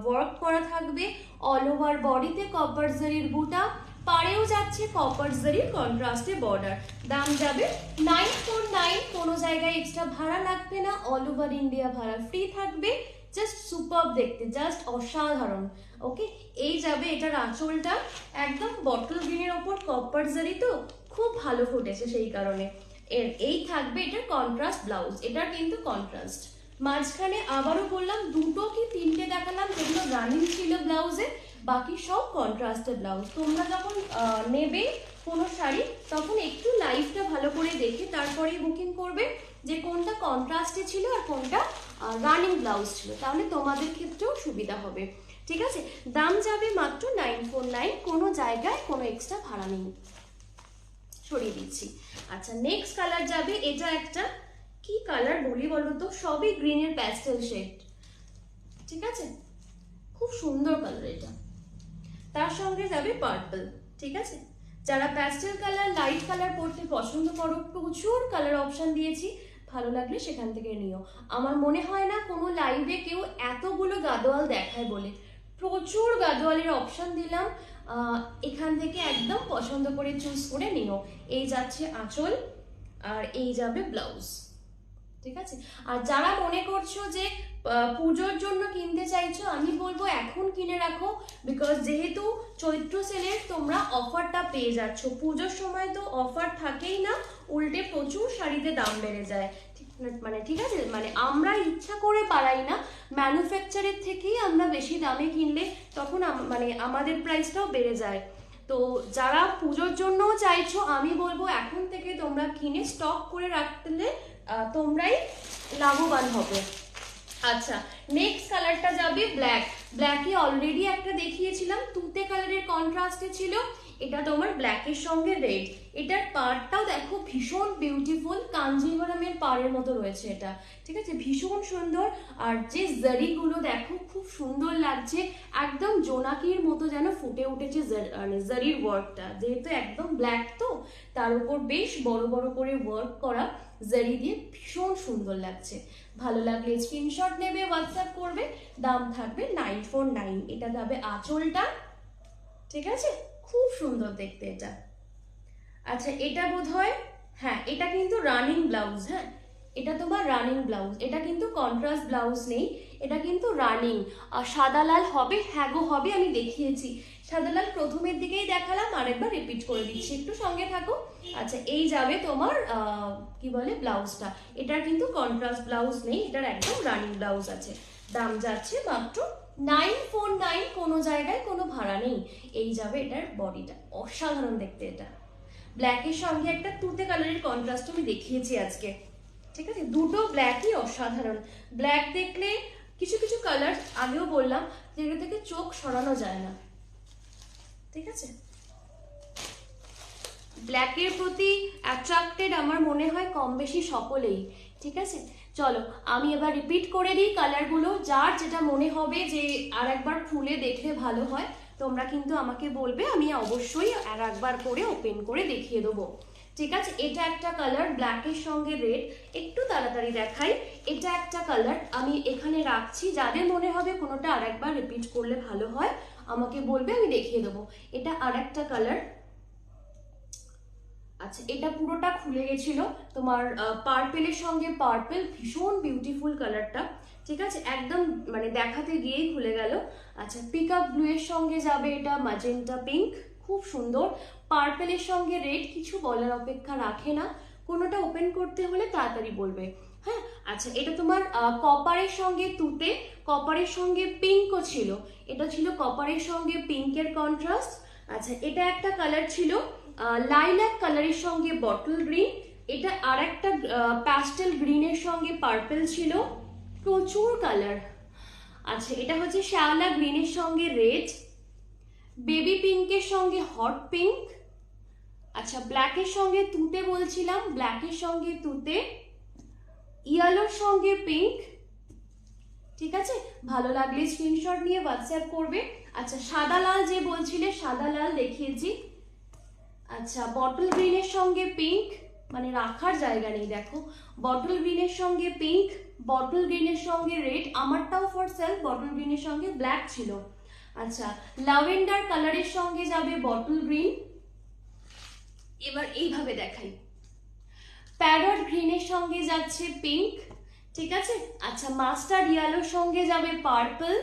ওয়ার্ক করা থাকবে, অল ওভার বডিতে কপার জারির বুটা, পাড়েও যাচ্ছে কপার জারির কন্ট্রাস্টে বর্ডার। দাম যাবে 949, কোনো জায়গায় এক্সট্রা ভাড়া লাগবে না, অল ওভার ইন্ডিয়া ভাড়া ফ্রি থাকবে। জাস্ট সুপার দেখতে, জাস্ট অসাধারণ। ওকে, এই যাবে এটার আঁচলটা, একদম বটল গ্রিনের ওপর কপার জারি তো খুব ভালো ফুটেছে সেই কারণে। এই থাকবে এটার কন্ট্রাস্ট ব্লাউজ, এটার কিন্তু কন্ট্রাস্ট। মাঝখানে আবারও বললাম দুটো কি তিনটে দেখালাম যেগুলো রানিং ছিল ব্লাউজে, বাকি সব কন্ট্রাস্টের ব্লাউজ। তোমরা যখন নেবে কোনো শাড়ি তখন একটু লাইভটা ভালো করে দেখে তারপরেই বুকিং করবে যে কোনটা কন্ট্রাস্টে ছিল আর কোনটা রানিং ব্লাউজ ছিল, তাহলে তোমাদের ক্ষেত্রেও সুবিধা হবে। ঠিক আছে, দাম যাবে মাত্র 949, কোনো জায়গায় কোনো এক্সট্রা ভাড়া নেই। সরিয়ে দিচ্ছি। আচ্ছা, নেক্সট কালার যাবে, এটা একটা কি কালার বলি বলো তো, সবই গ্রিনের প্যাস্টেল শেড। ঠিক আছে, খুব সুন্দর কালার এটা। তার সঙ্গে যাবে পার্পল। ঠিক আছে, যারা প্যাস্টেল কালার লাইট কালার পরতে পছন্দ করো, প্রচুর কালার অপশন দিয়েছি, ভালো লাগলে সেখান থেকে নিও। আমার মনে হয় না কোনো লাইভে কেউ এতগুলো গাদোয়াল দেখায় বলে, প্রচুর গাদোয়ালের অপশন দিলাম, এখান থেকে একদম পছন্দ করে চুজ করে নিও। এই যাচ্ছে আঁচল আর এই যাবে ব্লাউজ। ঠিক আছে, আর যারা মনে করছো যে পুজোর জন্য কিনতে চাইছো, আমি বলবো এখন কিনে রাখো, বিকজ যেহেতু চৈত্র সেলের তোমরা অফারটা পেয়ে যাচ্ছ। পুজোর সময় তো অফার থাকেই না, উল্টে প্রচুর শাড়িতে দাম বেড়ে যায়। ঠিক আছে, মানে আমরা ইচ্ছা করে বাড়াই না, ম্যানুফ্যাকচারের থেকেই আমরা বেশি দামে কিনলে তখন মানে আমাদের প্রাইসটাও বেড়ে যায়। তো যারা পুজোর জন্যও চাইছো, আমি বলবো এখন থেকে তোমরা কিনে স্টক করে রাখলে তোমরাই লাভবান হবে। আচ্ছা, নেক্সট কালারটা যাবে ব্ল্যাক। ব্ল্যাকে অলরেডি একটা দেখিয়েছিলাম, তুতে কালারের কন্ট্রাস্টে ছিল, এটা তোমার ব্ল্যাকের সঙ্গে রেড। এটার পাড়টাও দেখো ভীষণ বিউটিফুল, কাঞ্জিভরমের পাড়ের মতো রয়েছে এটা। ঠিক আছে, ভীষণ সুন্দর। আর যে জারিগুলো দেখো খুব সুন্দর লাগছে, একদম জোনাকির মতো যেন ফুটে উঠেছে মানে জারির ওয়ার্কটা, যেহেতু একদম ব্ল্যাক তো তার উপর বেশ বড় বড় করে ওয়ার্ক করা জারি দিয়ে, ভীষণ সুন্দর লাগছে। ভালো লাগলে স্ক্রিনশট নেবে, হোয়াটসঅ্যাপ করবে। দাম থাকবে 949। এটা যাবে আঁচলটা। ঠিক আছে, খুব সুন্দর দেখতে এটা। আচ্ছা, এটা বোধহয়, হ্যাঁ এটা কিন্তু রানিং ব্লাউজ। হ্যাঁ, এটা তোমার রানিং ব্লাউজ, এটা কিন্তু কন্ট্রাস্ট ব্লাউজ নেই, এটা কিন্তু রানিং। আর সাদা লাল হবে, হ্যাঁ গো হবে, আমি দেখিয়েছি সাদা লাল প্রথমের দিকেই দেখালাম, আরেকবার রিপিট করে দিচ্ছি, একটু সঙ্গে থাকো। আচ্ছা, এই যাবে তোমার কি বলে ব্লাউজটা, এটার কিন্তু কন্ট্রাস্ট ব্লাউজ নেই, এটার একদম রানিং ব্লাউজ আছে। দাম যাচ্ছে মাত্র 949, কোনো জায়গায় কোনো ভাড়া নেই। এই যাবে এটার বডিটা, অসাধারণ দেখতে এটা। ব্ল্যাকের সঙ্গে একটা তুতে কালারের কন্ট্রাস্ট আমি দেখিয়েছি আজকে। ঠিক আছে, দুটো ব্ল্যাকই অসাধারণ। ব্ল্যাক দেখলে কিছু কিছু কালার আগেও বললাম যেগুলো থেকে চোখ সরানো যায় না। ঠিক আছে, ব্ল্যাকের প্রতি অ্যাট্রাক্টেড আমার মনে হয় কম বেশি সকলেই। ঠিক আছে, চলো আমি এবার রিপিট করে দিই কালারগুলো, যার যেটা মনে হবে যে আর একবার খুলে দেখলে ভালো হয় তোমরা কিন্তু আমাকে বলবে, আমি অবশ্যই আর একবার করে ওপেন করে দেখিয়ে দেবো। ঠিক আছে, এটা একটা কালার ব্ল্যাকের সঙ্গে রেড, একটু তাড়াতাড়ি দেখাই। এটা একটা কালার আমি এখানে রাখছি, যাদের মনে হবে কোনোটা আর একবার রিপিট করলে ভালো হয় আমাকে বলবে, আমি দেখিয়ে দেবো। এটা আর একটা কালার। আচ্ছা, এটা পুরোটা খুলে গেছিল তোমার পার্পেলের সঙ্গে পার্পেল, ভীষণ বিউটিফুল কালারটা। ঠিক আছে, একদম মানে দেখাতে গিয়েই খুলে গেল। আচ্ছা, পিক আপ ব্লু এর সঙ্গে যাবে এটা ম্যাজেন্টা পিঙ্ক, খুব সুন্দর। পার্পেলের সঙ্গে রেড, কিছু বলার অপেক্ষা রাখে না, কোনোটা ওপেন করতে হলে তাড়াতাড়ি বলবে। হ্যাঁ, আচ্ছা, এটা তোমার কপারের সঙ্গে তুতে, কপারের সঙ্গে পিঙ্কও ছিল, এটা ছিল কপারের সঙ্গে পিঙ্কের কন্ট্রাস্ট। আচ্ছা, এটা একটা কালার ছিল লাইলাক কালারের সঙ্গে বটল গ্রিন, এটা আর একটা প্যাস্টেল গ্রিনের সঙ্গে পার্পল ছিল, প্রচুর কালার। আচ্ছা, এটা হচ্ছে শ্যাওলা গ্রিনের সঙ্গে রেড, বেবি পিঙ্কের সঙ্গে হট পিঙ্ক। আচ্ছা, ব্ল্যাকের সঙ্গে তুতে বলছিলাম, ব্ল্যাকের সঙ্গে তুতে, ইয়েলোর সঙ্গে পিঙ্ক। ঠিক আছে, ভালো লাগলে স্ক্রিনশট নিয়ে হোয়াটসঅ্যাপ করবে। আচ্ছা, সাদা লাল যে বলছিলে, সাদা লাল দেখিয়েছি। আচ্ছা, বটল গ্রিনের সঙ্গে পিঙ্ক, মানে রাখার জায়গা নেই দেখো, বটল গ্রিনের সঙ্গে পিঙ্ক, বটল গ্রিনের সঙ্গে রেড, আমারটাও ফর সেল বটল গ্রিনের সঙ্গে ব্ল্যাক ছিল। আচ্ছা, ল্যাভেন্ডার কালারের সঙ্গে যাবে বটল গ্রিন। এবার এইভাবে দেখাই, প্যারট গ্রিনের সঙ্গে যাচ্ছে পিঙ্ক, ঠিক আছে। আচ্ছা, মাস্টার্ড ইয়েলোর সঙ্গে যাবে পার্পল।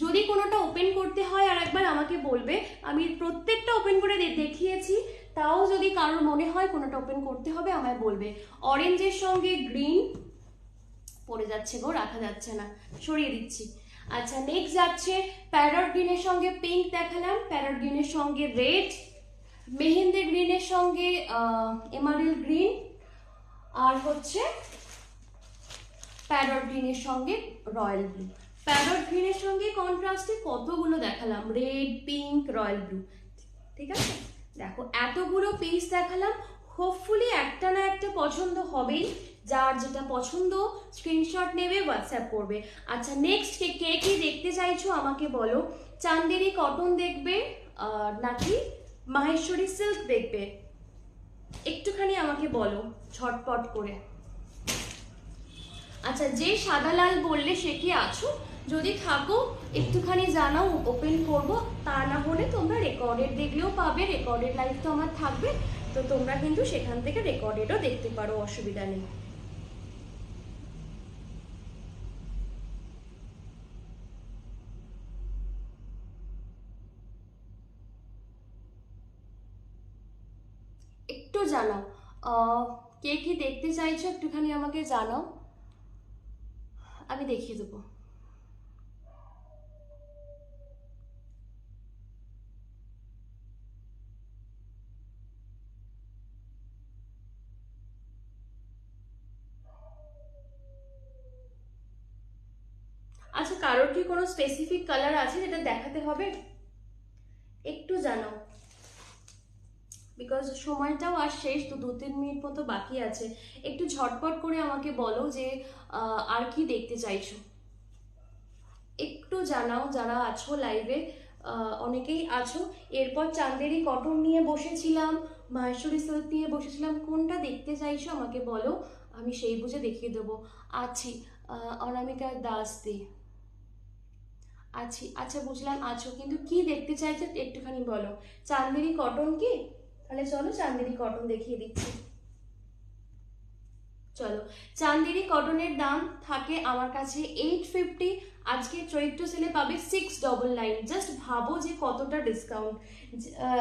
যদি কোনোটা ওপেন করতে হয় আর একবার আমাকে বলবে, আমি প্রত্যেকটা ওপেন করে দেখিয়েছি, তাও যদি কারোর মনে হয় কোনোটা ওপেন করতে হবে আমায় বলবে। অরেঞ্জের সঙ্গে গ্রিন, পড়ে যাচ্ছে গো, রাখা যাচ্ছে না, সরিয়ে দিচ্ছি। আচ্ছা, নেক্সট যাচ্ছে প্যারট গ্রিনের সঙ্গে পিঙ্ক দেখালাম, প্যারট গ্রিনের সঙ্গে রেড, মেহেন্দি গ্রিনের সঙ্গে এমারেল গ্রিন, আর হচ্ছে প্যারট গ্রিনের সঙ্গে রয়্যাল ব্লু। প্যারট গ্রিনের সঙ্গে কন্ট্রাস্টে কতগুলো দেখালাম, রেড, পিঙ্ক, রয়্যাল ব্লু, ঠিক আছে। দেখো এতগুলো পিস দেখালাম, হোপফুলি একটা না একটা পছন্দ হবেই। যার যেটা পছন্দ স্ক্রিনশট নেবে, হোয়াটসঅ্যাপ করবে। আচ্ছা, নেক্সট কে কি দেখতে চাইছো আমাকে বলো, চান্দেরি কটন দেখবে নাকি মাহেশ্বরী সিল্ক দেখবে, একটুখানি আমাকে বলো ঝটপট করে। আচ্ছা, যে সাদা লাল বললে সে কি আছো? যদি থাকো একটুখানি জানাও, ওপেন করব। তা না হলে তোমরা রেকর্ডেড দেখলেও পাবে, রেকর্ডেড লাইভ তো আমার থাকবে, তো তোমরা কিন্তু সেখান থেকে রেকর্ডেডও দেখতে পারো, অসুবিধা নেই। একটু জানাও কে কি দেখতে চাইছো, একটুখানি আমাকে জানাও, আমি দেখিয়ে দেবো। আচ্ছা, কারোর কি কোনো স্পেসিফিক কালার আছে যেটা দেখাতে হবে? একটু জানাও, বিকজ সময়টাও আর শেষ, তো 2-3 মিনিট মতো বাকি আছে। একটু ঝটপট করে আমাকে বলো যে আর কি দেখতে চাইছো, একটু জানাও যারা আছো লাইভে, অনেকেই আছো। এরপর চান্দেরি কটন নিয়ে বসেছিলাম, মাহেশ্বরী সিল্ক নিয়ে বসেছিলাম, কোনটা দেখতে চাইছো আমাকে বলো, আমি সেই বুঝে দেখিয়ে দেবো। আছি, অনামিকা দাস দি আছি। আচ্ছা, বুঝলাম আছো, কিন্তু কি দেখতে চাইছো একটুখানি বলো। চান্দেরি কটন কি? তাহলে চলো চান্দেরি কটন দেখিয়ে দিচ্ছি। চলো, চান্দেরি কটনের দাম থাকে আমার কাছে 850, আজকে চৈত্র সেলে পাবে 699। জাস্ট ভাবো যে কতটা ডিসকাউন্ট।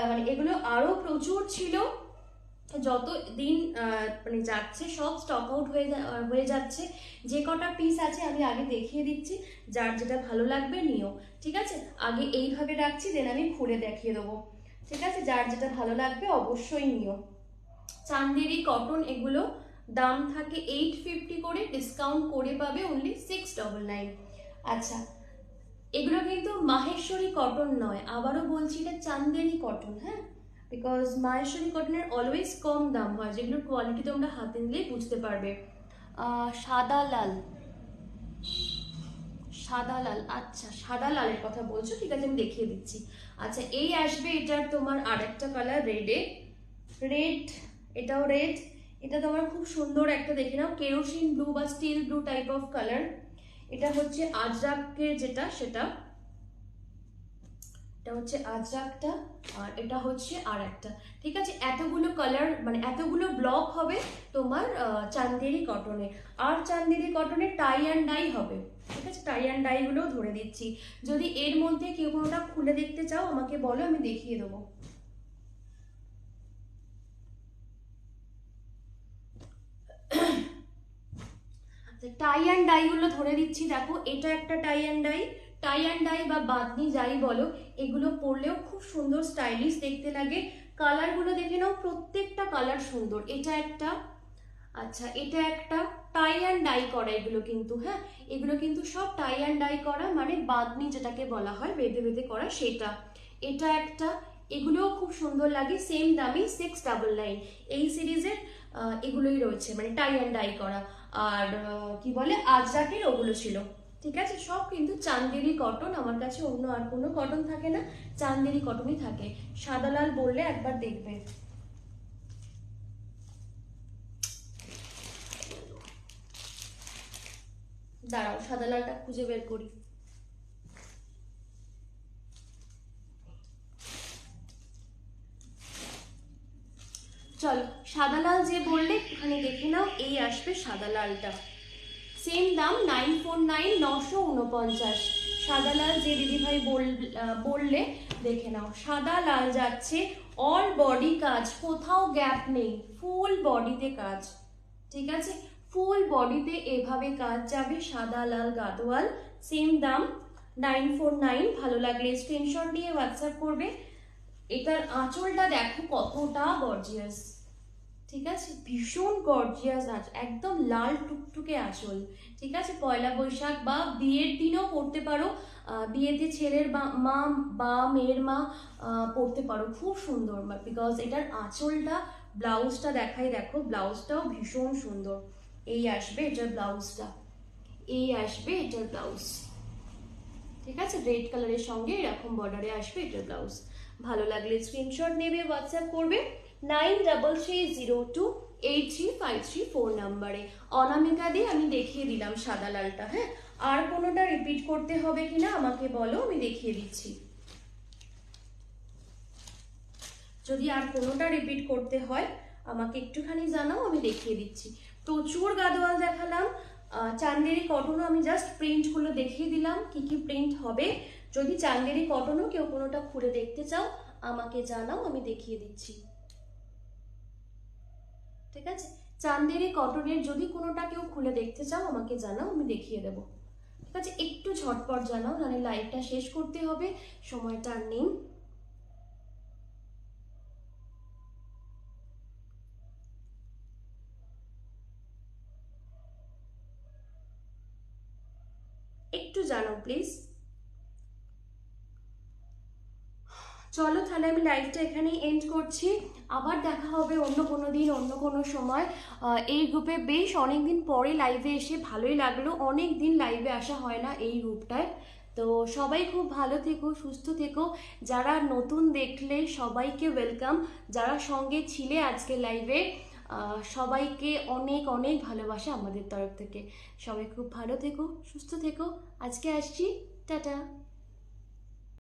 মানে এগুলো আরো প্রচুর ছিল, যত দিন মানে যাচ্ছে সব স্টক আউট হয়ে যাচ্ছে। যে কটা পিস আছে আমি আগে দেখিয়ে দিচ্ছি, যার যেটা ভালো লাগবে নিও, ঠিক আছে। আগে এইভাবে রাখছি, দেন আমি খুলে দেখিয়ে দেবো, ঠিক আছে। যার যেটা ভালো লাগবে অবশ্যই নিও। চান্দেরি কটন এগুলো দাম থাকে 850 করে, ডিসকাউন্ট করে পাবে অনলি 699। আচ্ছা, এগুলো কিন্তু মাহেশ্বরী কটন নয়, আবারও বলছি এটা চান্দেরি কটন, হ্যাঁ, বিকজ মাহেশ্বরী কটনের অলওয়েজ কম দাম হয়, যেগুলোর কোয়ালিটি তোমরা হাতে নিলেই বুঝতে পারবে। সাদা লাল, সাদা লাল, আচ্ছা সাদা লালের কথা বলছো, ঠিক আছে আমি দেখিয়ে দিচ্ছি। আচ্ছা, এই আসবে এটার তোমার আর একটা কালার রেডে, রেড, এটাও রেড। এটা তোমার খুব সুন্দর একটা, দেখে নাও, কেরোসিন ব্লু বা steel blue type of colour. এটা হচ্ছে আজরাকের যেটা, সেটা এটা হচ্ছে আজরাকটা, আর এটা হচ্ছে আর একটা, ঠিক আছে। এতগুলো কালার মানে এতগুলো ব্লক হবে তোমার চান্দেরি কটনে। আর চান্দেরি কটনে টাই অ্যান্ড ডাই হবে, ঠিক আছে। টাই অ্যান্ড ডাই গুলোও ধরে দিচ্ছি, যদি এর মধ্যে কেউ কোনোটা খুলে দেখতে চাও আমাকে বলো, আমি দেখিয়ে দেবো। টাই অ্যান্ড ডাই গুলো ধরে দিচ্ছি, দেখো এটা একটা tie and dye, tie and dye বা বাঁধনি যাই বলো, এগুলো পরলেও খুব সুন্দর স্টাইলিশ দেখতে লাগে। কালারগুলো দেখে নাও, প্রত্যেকটা কালার সুন্দর। এটা একটা, আচ্ছা এটা একটা, টাই অ্যান্ড ডাই করা এগুলো কিন্তু, হ্যাঁ এগুলো কিন্তু সব টাই অ্যান্ড ডাই করা, মানে বাঁধনি যেটাকে বলা হয় বেঁধে বেঁধে করা সেটা। এটা একটা, এগুলোও খুব সুন্দর লাগে, সেম দামি 699। এই সিরিজের এগুলোই রয়েছে, মানে টাই অ্যান্ড ডাই করা। আর কি বলে আজরাকের ওগুলো ছিল, ঠিক আছে। সব কিন্তু চান্দেরি কটন, আমার কাছে অন্য আর কোনো কটন থাকে না, চান্দেরি কটনই থাকে। সাদা লাল বললে একবার দেখবে। দাঁড়াও, সাদা লালটা খুঁজে বের করি। চলো সাদা লাল যে বললে এখানে দেখে নাও, এই আসবে সাদা লালটা, সেম দাম 949, 949। সাদা লাল যে দিদিভাই বললে দেখে নাও, সাদা লাল যাচ্ছে, অল বডি কাজ, কোথাও গ্যাপ নেই, ফুল বডিতে কাজ, ঠিক আছে, ফুল বডিতে এভাবে কাজ যাবে, সাদা লাল গাদোয়াল, সেম দাম 949। ভালো লাগলে স্ক্রিনশট নিয়ে হোয়াটসঅ্যাপ করবে। এটার আঁচলটা দেখো কতটা গর্জিয়াস, ঠিক আছে, ভীষণ গর্জিয়াস আঁচল, একদম লাল টুকটুকে আঁচল, ঠিক আছে, পয়লা বৈশাখ বা বিয়ের দিনেও পরতে পারো, বিয়েতে ছেলের মা বা মেয়ের মা পরতে পারো, খুব সুন্দর, বিকজ এটার আঁচলটা, ব্লাউজটা দেখাই, দেখো ব্লাউজটাও ভীষণ সুন্দর। এই আসবে এটার ব্লাউজটা, এই আসবে এটার ব্লাউজ, ঠিক আছে, রেড কালারের সঙ্গে এরকম বর্ডারে আসবে এটার ব্লাউজ। ভালো লাগলে স্ক্রিনশট নেবে, হোয়াটসঅ্যাপ করবে 9330283534 নাম্বারে। অনামিকা দিয়ে আমি দেখিয়ে দিলাম সাদা লালটা, হ্যাঁ, আর কোনোটা রিপিট করতে হবে কিনা আমাকে বলো, আমি দেখিয়ে দিচ্ছি। যদি আর কোনোটা রিপিট করতে হয় আমাকে একটুখানি জানাও, আমি দেখিয়ে দিচ্ছি। প্রচুর গাদোয়াল দেখালাম, চান্দেরি কটনও আমি জাস্ট প্রিন্টগুলো দেখিয়ে দিলাম কি কি প্রিন্ট হবে। যদি চান্দেরি কটনও কেউ কোনোটা খুলে দেখতে চাও আমাকে জানাও, আমি দেখিয়ে দিচ্ছি, ঠিক আছে, চান্দেরি কটনের যদি কোনোটা কেউ খুলে দেখতে চাও আমাকে জানাও, আমি দেখিয়ে দেবো, ঠিক আছে, একটু ঝটপট জানাও, মানে লাইভটা শেষ করতে হবে, সময়টা আর নেই। একটু জানাও প্লিজ। চলো তাহলে আমি লাইভটা এখানেই এন্ড করছি, আবার দেখা হবে অন্য কোনো দিন অন্য কোনো সময়। এই গ্রুপে বেশ অনেক দিন পরে লাইভে এসে ভালোই লাগলো, অনেক দিন লাইভে আসা হয় না এই গ্রুপটায়। তো সবাই খুব ভালো থেকো, সুস্থ থেকো, যারা নতুন দেখলে সবাইকে ওয়েলকাম, যারা সঙ্গে ছিলে আজকে লাইভে সবাইকে অনেক অনেক ভালোবাসা আমাদের তরফ থেকে। সবাই খুব ভালো থেকো, সুস্থ থেকো, আজকে আসছি, টাটা।